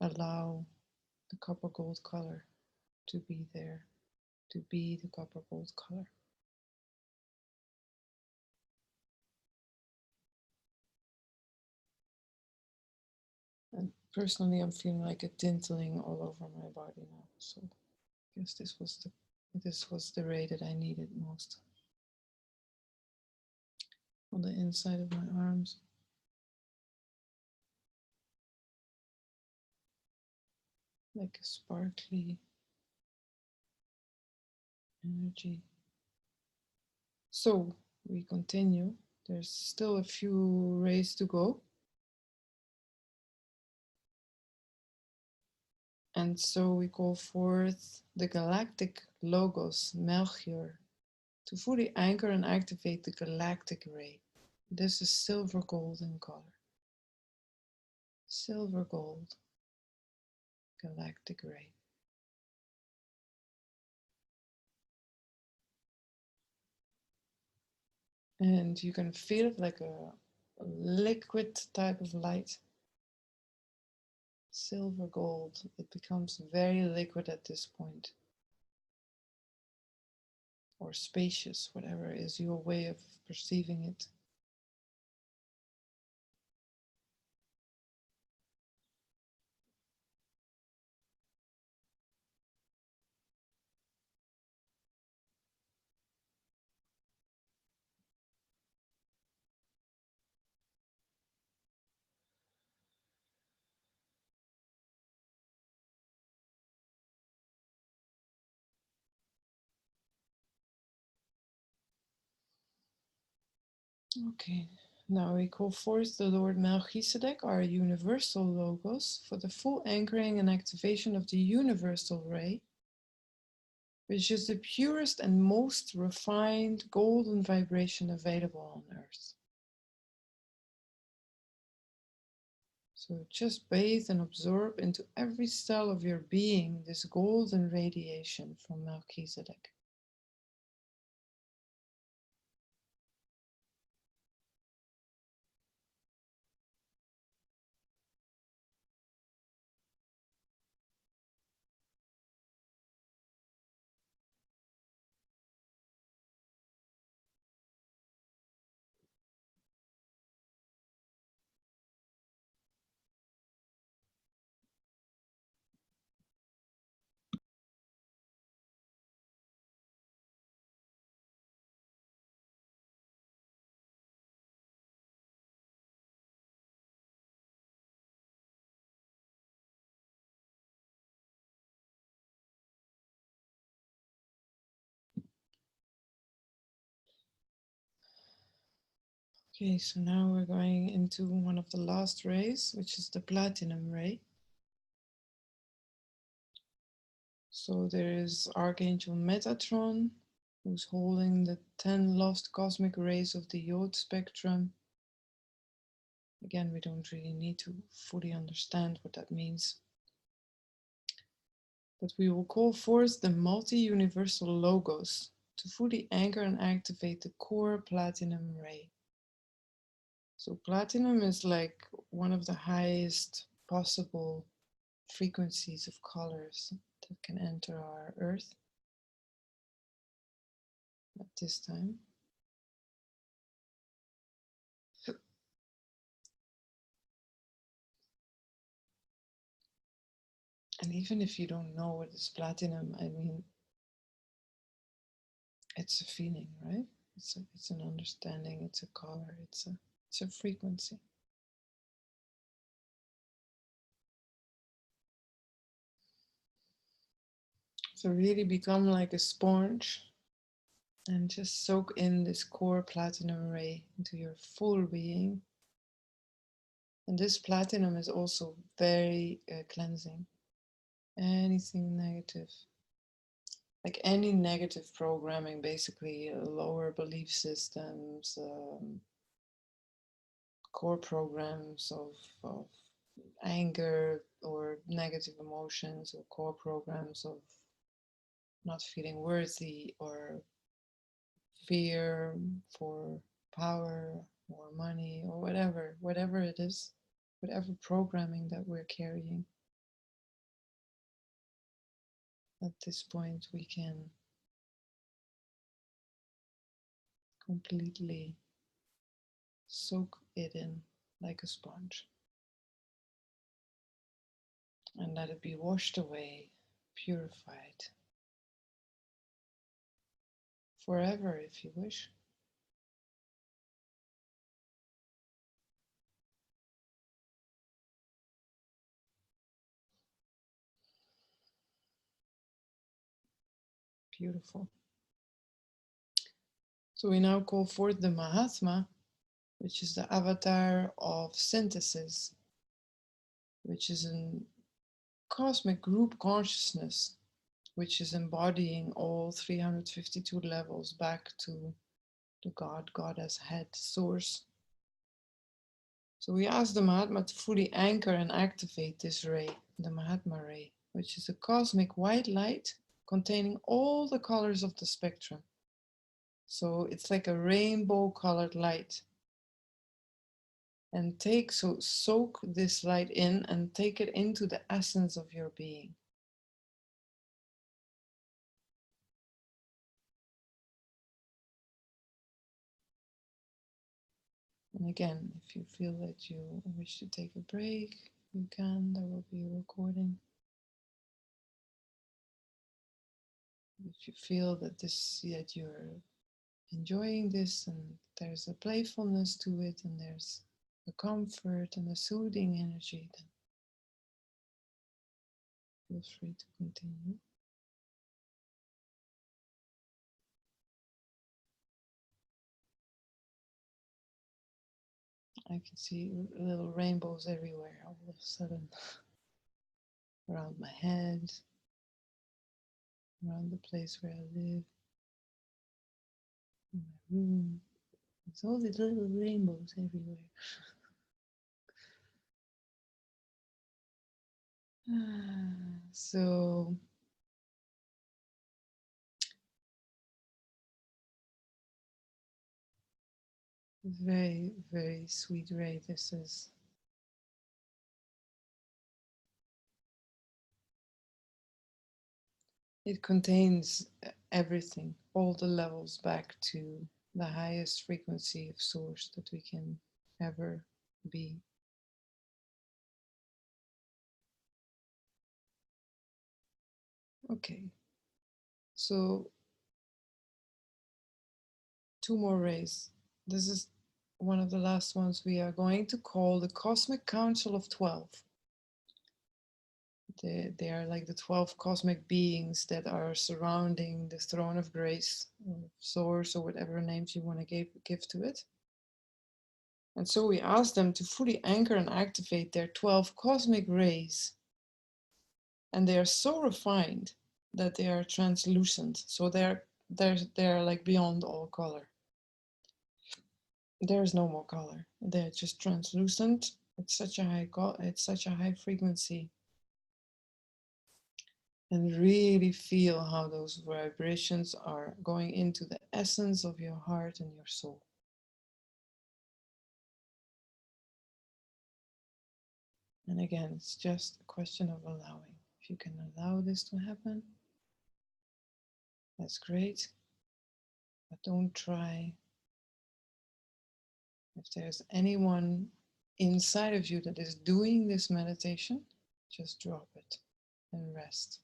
allow the copper gold color to be there, to be the copper gold color. And personally, I'm feeling like a tintling all over my body now. So I guess this was the ray that I needed most. On the inside of my arms. Like a sparkly energy. So we continue. There's still a few rays to go. And so we call forth the galactic logos, Melchior, to fully anchor and activate the galactic ray. This is silver gold in color. Silver gold, galactic ray. And you can feel it like a liquid type of light. Silver gold, it becomes very liquid at this point. or spacious, whatever is your way of perceiving it. Okay, now we call forth the Lord Melchizedek, our universal logos, for the full anchoring and activation of the universal ray, which is the purest and most refined golden vibration available on earth. So just bathe and absorb into every cell of your being this golden radiation from Melchizedek. Okay, so now we're going into one of the last rays, which is the platinum ray. So there is Archangel Metatron, who's holding the 10 lost cosmic rays of the Yod spectrum. Again, we don't really need to fully understand what that means. But we will call forth the multi-universal logos to fully anchor and activate the core platinum ray. So platinum is like one of the highest possible frequencies of colors that can enter our earth at this time. And even if you don't know what is platinum, I mean, it's a feeling, right? It's an understanding, it's a color, it's a frequency. So really become like a sponge and just soak in this core platinum ray into your full being. And this platinum is also very cleansing. Anything negative, like any negative programming, basically lower belief systems, core programs of anger or negative emotions, or core programs of not feeling worthy, or fear for power or money or whatever it is, whatever programming that we're carrying. At this point, we can completely soak it in like a sponge and let it be washed away, purified, forever if you wish. Beautiful. So we now call forth the Mahatma, which is the avatar of synthesis, which is a cosmic group consciousness, which is embodying all 352 levels back to the God, Goddess, head, source. So we ask the Mahatma to fully anchor and activate this ray, the Mahatma ray, which is a cosmic white light containing all the colors of the spectrum. So it's like a rainbow colored light. And soak this light in and take it into the essence of your being. And again, if you feel that you wish to take a break, you can. There will be a recording. If you feel that that you're enjoying this and there's a playfulness to it and there's a comfort and a soothing energy, then feel free to continue. I can see little rainbows everywhere all of a sudden. Around my head, around the place where I live, in my room. There's all these little rainbows everywhere. So very, very sweet ray. This is. It contains everything, all the levels back to the highest frequency of source that we can ever be. Okay, so 2 more rays. This is one of the last ones we are going to call the Cosmic Council of 12. They are like the 12 cosmic beings that are surrounding the throne of grace, or source, or whatever names you want to give to it. And so we ask them to fully anchor and activate their 12 cosmic rays. And they are so refined that they are translucent. So they're like beyond all color. There's no more color. They're just translucent. It's such a high frequency. And really feel how those vibrations are going into the essence of your heart and your soul. And again, it's just a question of allowing. If you can allow this to happen, that's great. But don't try. If there's anyone inside of you that is doing this meditation, just drop it and rest.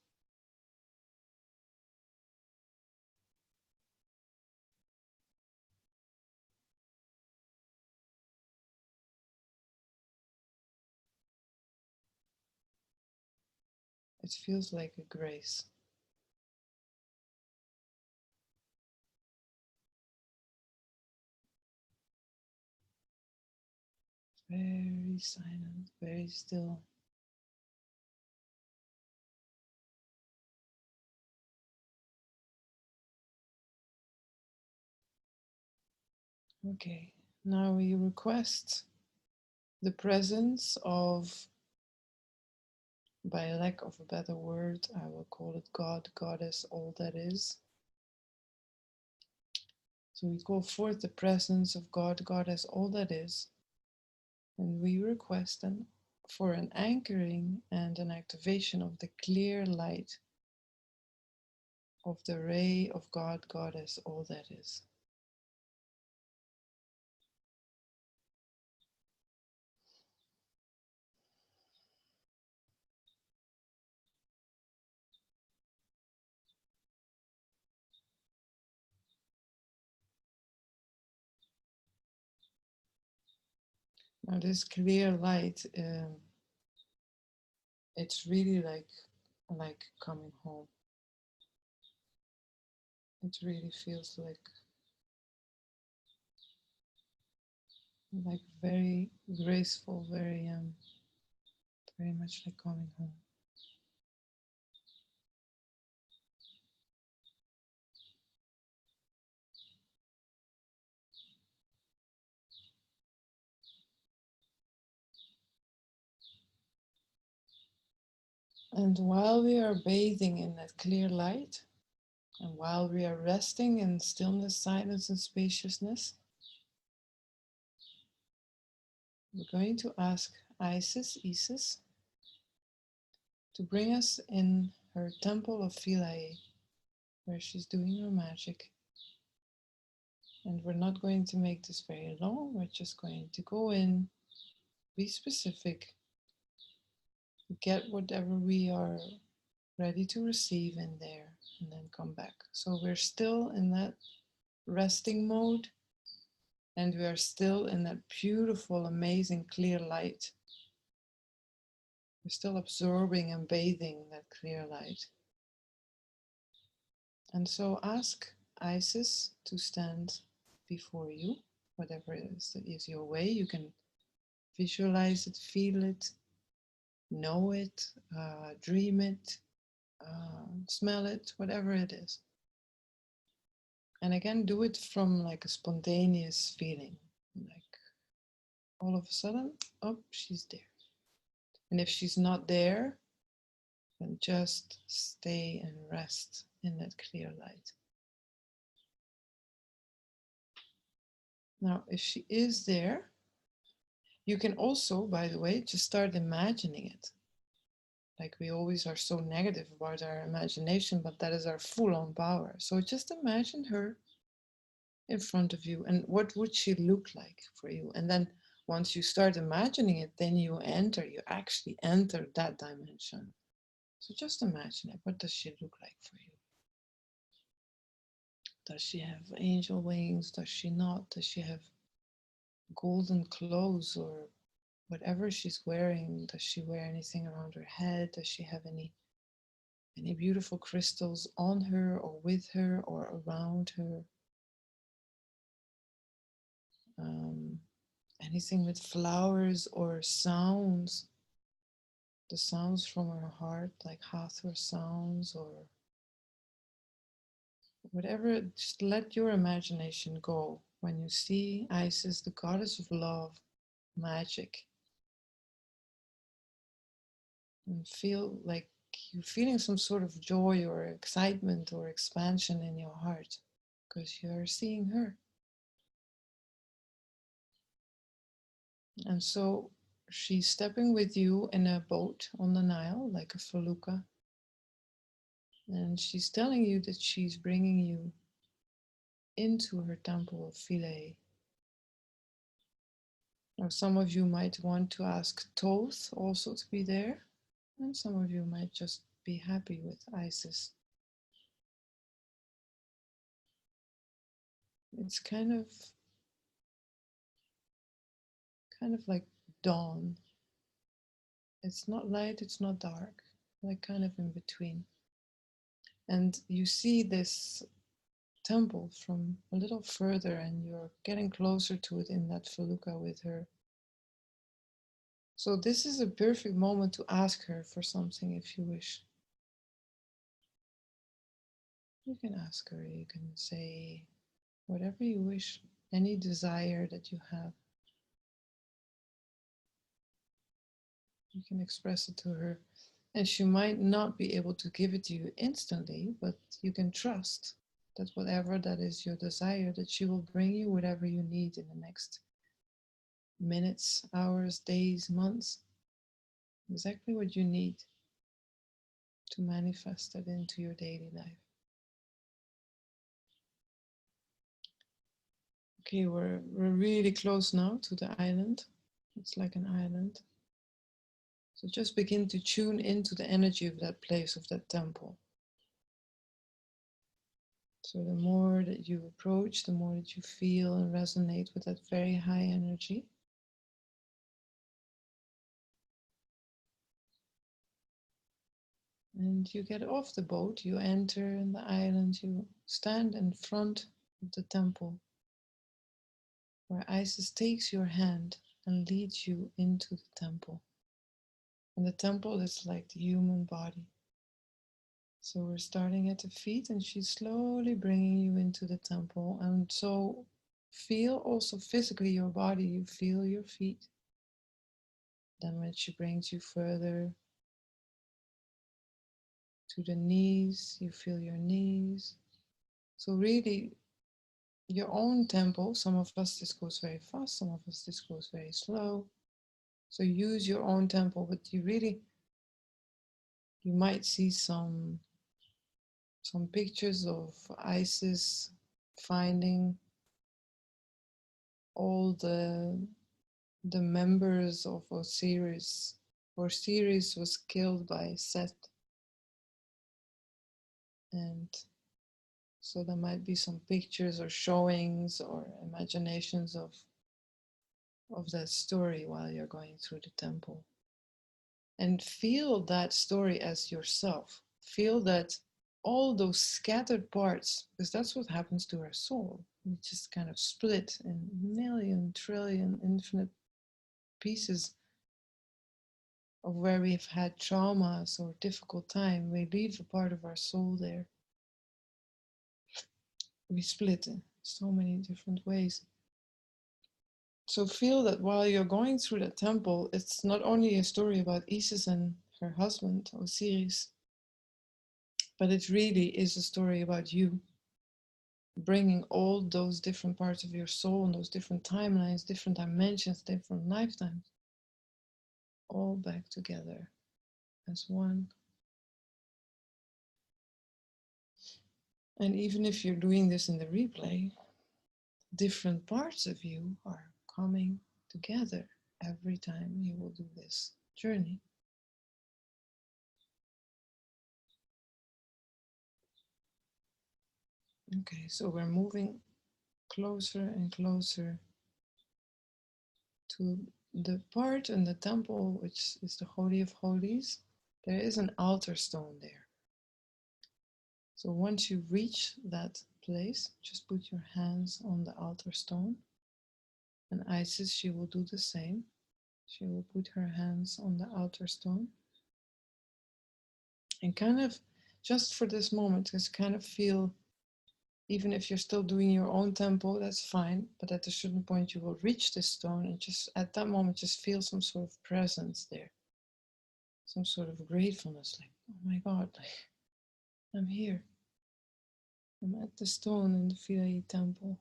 It feels like a grace. Very silent, very still. Okay, now we request the presence of, by lack of a better word, I will call it God, Goddess, all that is. So we call forth the presence of God, Goddess, all that is. And we request for an anchoring and an activation of the clear light of the ray of God, Goddess, all that is. Now this clear light, it's really like coming home. It really feels like very graceful, very much like coming home. And while we are bathing in that clear light, and while we are resting in stillness, silence, and spaciousness, we're going to ask Isis, to bring us in her Temple of Philae, where she's doing her magic. And we're not going to make this very long. We're just going to go in, be specific, get whatever we are ready to receive in there, and then come back. So we're still in that resting mode, and we are still in that beautiful, amazing, clear light. We're still absorbing and bathing that clear light. And so ask Isis to stand before you, whatever it is that is your way. You can visualize it, feel it, know it, dream it, smell it, whatever it is. And again, do it from like a spontaneous feeling, like all of a sudden, oh, she's there. And if she's not there, then just stay and rest in that clear light. Now, if she is there, you can also, by the way, just start imagining it. Like we always are so negative about our imagination, but that is our full-on power. So just imagine her in front of you, and what would she look like for you? And then once you start imagining it, then you actually enter that dimension. So just imagine it. What does she look like for you? Does she have angel wings? Does she not? Does she have golden clothes or whatever she's wearing? Does she wear anything around her head? Does she have any beautiful crystals on her or with her or around her? Anything with flowers or sounds, the sounds from her heart, like Hathor sounds or whatever. Just let your imagination go when you see Isis, the goddess of love, magic, and feel like you're feeling some sort of joy or excitement or expansion in your heart because you're seeing her. And so she's stepping with you in a boat on the Nile, like a felucca. And she's telling you that she's bringing you into her Temple of Philae. Now, some of you might want to ask Thoth also to be there, and some of you might just be happy with Isis. It's kind of like dawn. It's not light, it's not dark, like kind of in between. And you see this temple from a little further, and you're getting closer to it in that felucca with her. So this is a perfect moment to ask her for something if you wish. You can ask her, you can say whatever you wish, any desire that you have. You can express it to her, and she might not be able to give it to you instantly, but you can trust that whatever that is your desire, that she will bring you whatever you need in the next minutes, hours, days, months, exactly what you need to manifest it into your daily life. Okay, we're really close now to the island. It's like an island. So just begin to tune into the energy of that place, of that temple. So the more that you approach, the more that you feel and resonate with that very high energy. And you get off the boat, you enter the island, you stand in front of the temple, where Isis takes your hand and leads you into the temple. And the temple is like the human body. So we're starting at the feet, and she's slowly bringing you into the temple. And so feel also physically your body, you feel your feet. Then when she brings you further to the knees, you feel your knees. So really your own tempo. Some of us this goes very fast, some of us this goes very slow. So use your own tempo, but you might see some pictures of Isis finding all the members of Osiris. Osiris was killed by Set, and so there might be some pictures or showings or imaginations of that story while you're going through the temple. And feel that story as yourself. Feel that all those scattered parts, because that's what happens to our soul. We just kind of split in million, trillion, infinite pieces of where we've had traumas or difficult time. We leave a part of our soul there. We split in so many different ways. So feel that while you're going through the temple, it's not only a story about Isis and her husband, Osiris, but it really is a story about you, bringing all those different parts of your soul and those different timelines, different dimensions, different lifetimes, all back together as one. And even if you're doing this in the replay, different parts of you are coming together every time you will do this journey. Okay, so we're moving closer and closer to the part in the temple which is the Holy of Holies. There is an altar stone there. So once you reach that place, just put your hands on the altar stone. And Isis, she will do the same. She will put her hands on the altar stone. And kind of, just for this moment, just kind of feel, even if you're still doing your own temple, that's fine. But at a certain point, you will reach this stone and just at that moment, just feel some sort of presence there. Some sort of gratefulness, like, oh my God, like, I'm here. I'm at the stone in the Philae temple.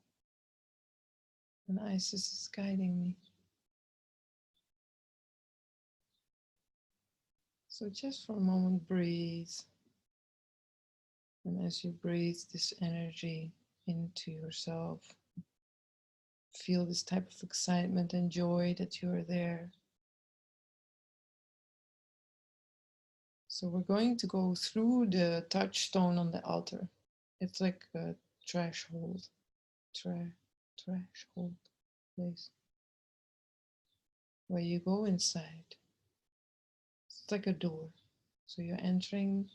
And Isis is guiding me. So just for a moment, breathe. And as you breathe this energy into yourself, feel this type of excitement and joy that you are there. So we're going to go through the touchstone on the altar. It's like a threshold, threshold place where you go inside. It's like a door. So you're entering,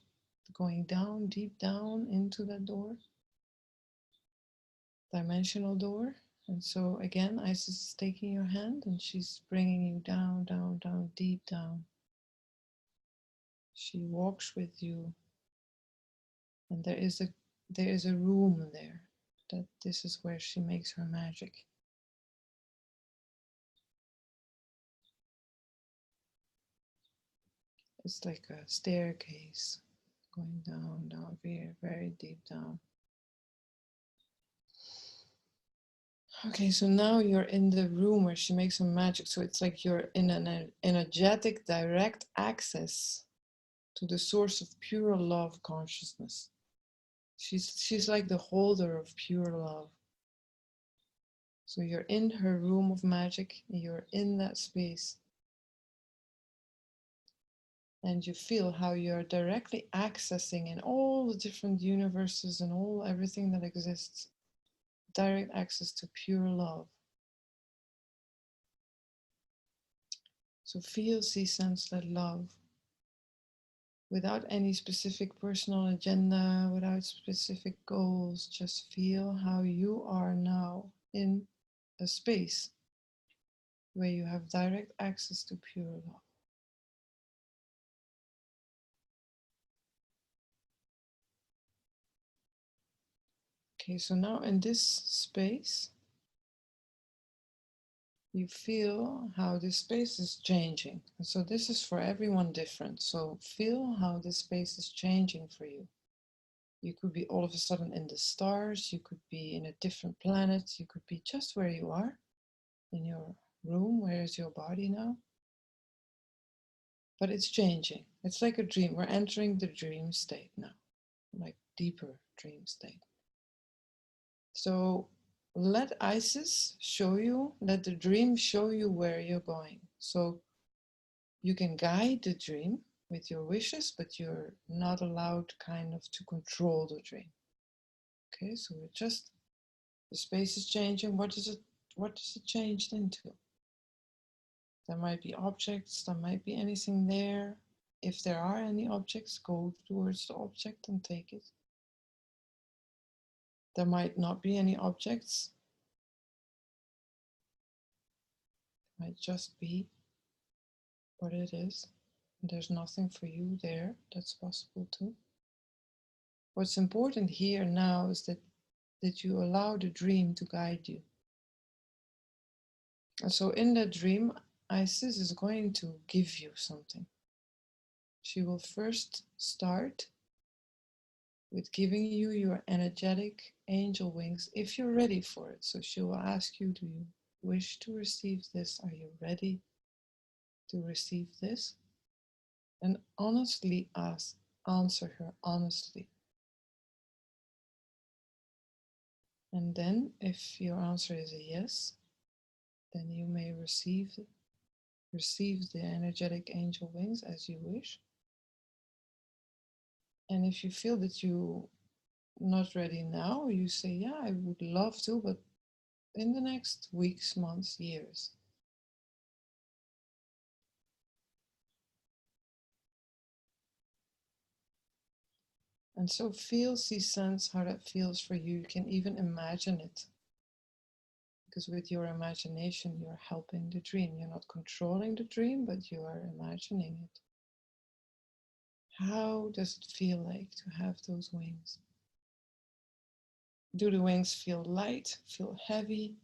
going down, deep down into that door, dimensional door. And so again, Isis is taking your hand and she's bringing you down, down, down, deep down. She walks with you. And there is a room there that this is where she makes her magic. It's like a staircase going down, down, very, very deep down. Okay, so now you're in the room where she makes some magic. So it's like you're in an energetic, direct access to the source of pure love consciousness. She's like the holder of pure love. So you're in her room of magic, you're in that space. And you feel how you're directly accessing in all the different universes and everything that exists, direct access to pure love. So feel, see, sense that love without any specific personal agenda, without specific goals. Just feel how you are now in a space where you have direct access to pure love. Okay, so now in this space, you feel how this space is changing. And so this is for everyone different. So feel how this space is changing for you. You could be all of a sudden in the stars. You could be in a different planet. You could be just where you are in your room. Where is your body now? But it's changing. It's like a dream. We're entering the dream state now, like deeper dream state. So let Isis show you, let the dream show you where you're going. So you can guide the dream with your wishes, but you're not allowed kind of to control the dream. Okay, so we're just, the space is changing. What is it changed into? There might be objects, there might be anything there. If there are any objects, go towards the object and take it. There might not be any objects. It might just be what it is. There's nothing for you there. That's possible too. What's important here now is that you allow the dream to guide you. And so in that dream, Isis is going to give you something. She will first start with giving you your energetic angel wings if you're ready for it. So she will ask you, do you wish to receive this? Are you ready to receive this? And honestly answer her honestly. And then if your answer is a yes, then you may receive the energetic angel wings as you wish. And if you feel that you're not ready now, you say, yeah, I would love to, but in the next weeks, months, years. And so feel, see, sense how that feels for you. You can even imagine it. Because with your imagination, you're helping the dream. You're not controlling the dream, but you are imagining it. How does it feel like to have those wings? Do the wings feel light, feel heavy,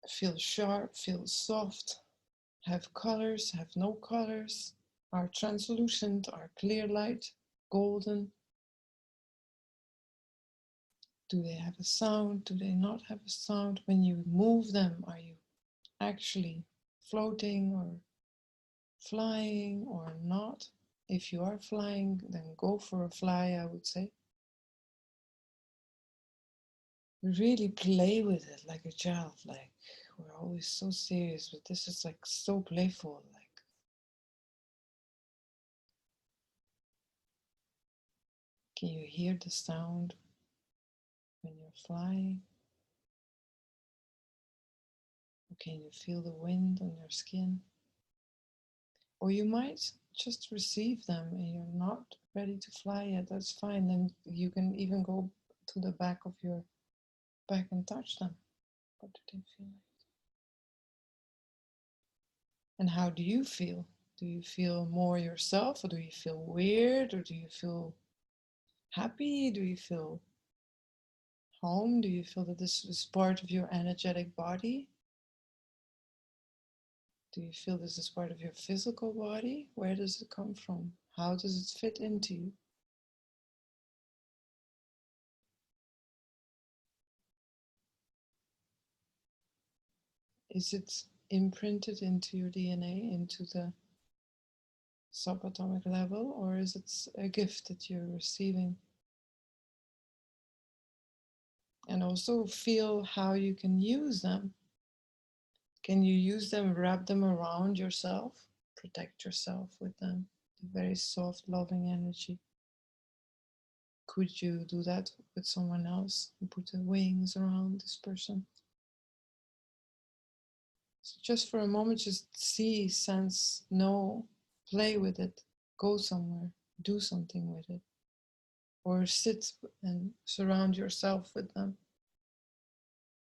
feel sharp, feel soft, have colors, have no colors, are translucent, are clear light, golden? Do they have a sound? Do they not have a sound? When you move them, are you actually floating or flying or not? If you are flying, then go for a fly, I would say. Really play with it like a child. Like, we're always so serious, but this is like so playful. Like, can you hear the sound when you're flying? Or can you feel the wind on your skin? Or you might just receive them and you're not ready to fly yet. That's fine. Then you can even go to the back of your back and touch them. What do they feel like? And how do you feel? Do you feel more yourself, or do you feel weird, or do you feel happy? Do you feel home? Do you feel that this is part of your energetic body? Do you feel this is part of your physical body? Where does it come from? How does it fit into you? Is it imprinted into your DNA, into the subatomic level, or is it a gift that you're receiving? And also feel how you can use them. Can you use them, wrap them around yourself, protect yourself with them? Very soft, loving energy. Could you do that with someone else and put the wings around this person? So just for a moment, just see, sense, know, play with it, go somewhere, do something with it, or sit and surround yourself with them,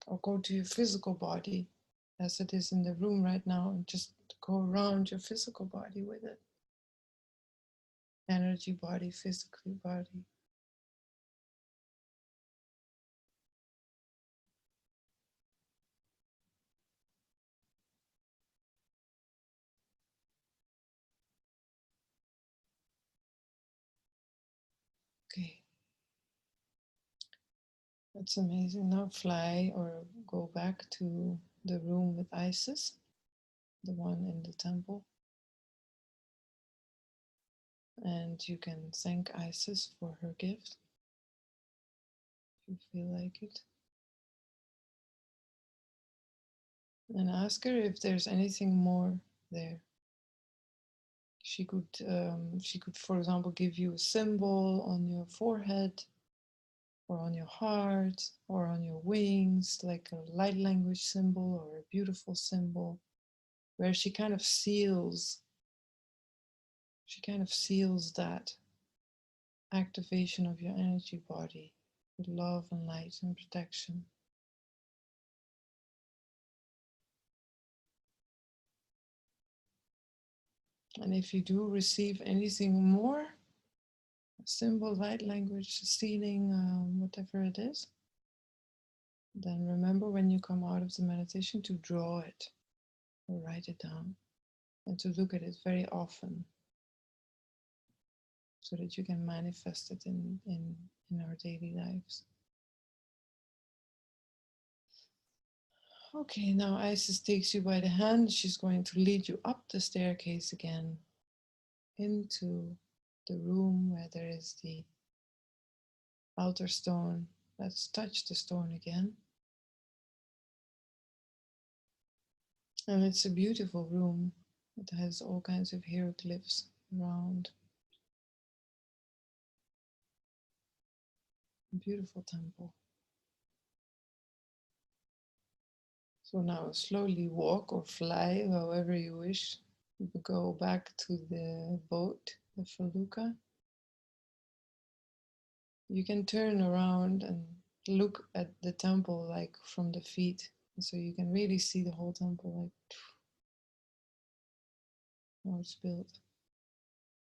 or go to your physical body as it is in the room right now and just go around your physical body with it. Energy body, physical body. Okay. That's amazing. Now fly or go back to the room with Isis, the one in the temple. And you can thank Isis for her gift, if you feel like it. And ask her if there's anything more there. She could, for example, give you a symbol on your forehead, or on your heart, or on your wings, like a light language symbol or a beautiful symbol, where she kind of seals that activation of your energy body with love and light and protection. And if you do receive anything more, symbol, light language, sealing, whatever it is, then remember when you come out of the meditation to draw it or write it down and to look at it very often so that you can manifest it in our daily lives. Okay, now Isis takes you by the hand. She's going to lead you up the staircase again into the room where there is the altar stone. Let's touch the stone again. And it's a beautiful room. It has all kinds of hieroglyphs around. A beautiful temple. So now slowly walk or fly, however you wish. You go back to the boat, the felucca. You can turn around and look at the temple like from the feet. So you can really see the whole temple, like how it's built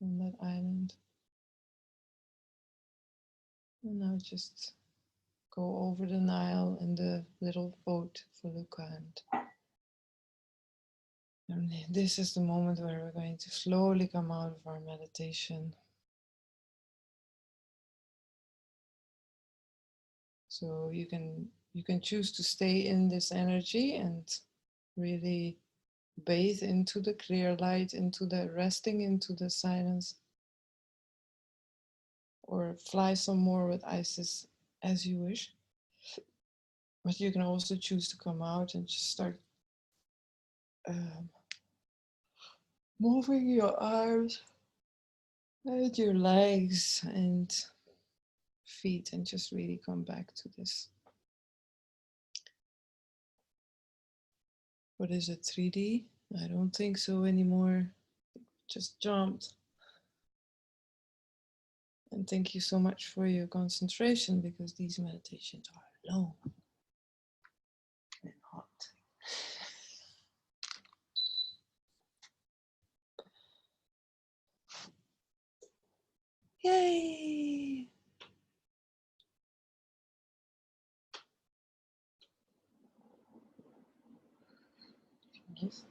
on that island. And now just go over the Nile in the little boat felucca. And this is the moment where we're going to slowly come out of our meditation. So you can choose to stay in this energy and really bathe into the clear light, into the resting into the silence, or fly some more with Isis as you wish. But you can also choose to come out and just start moving your arms and your legs and feet and just really come back to this. What is it, 3D? I don't think so anymore. Just jumped. And thank you so much for your concentration, because these meditations are long and hot. Yay! Yes.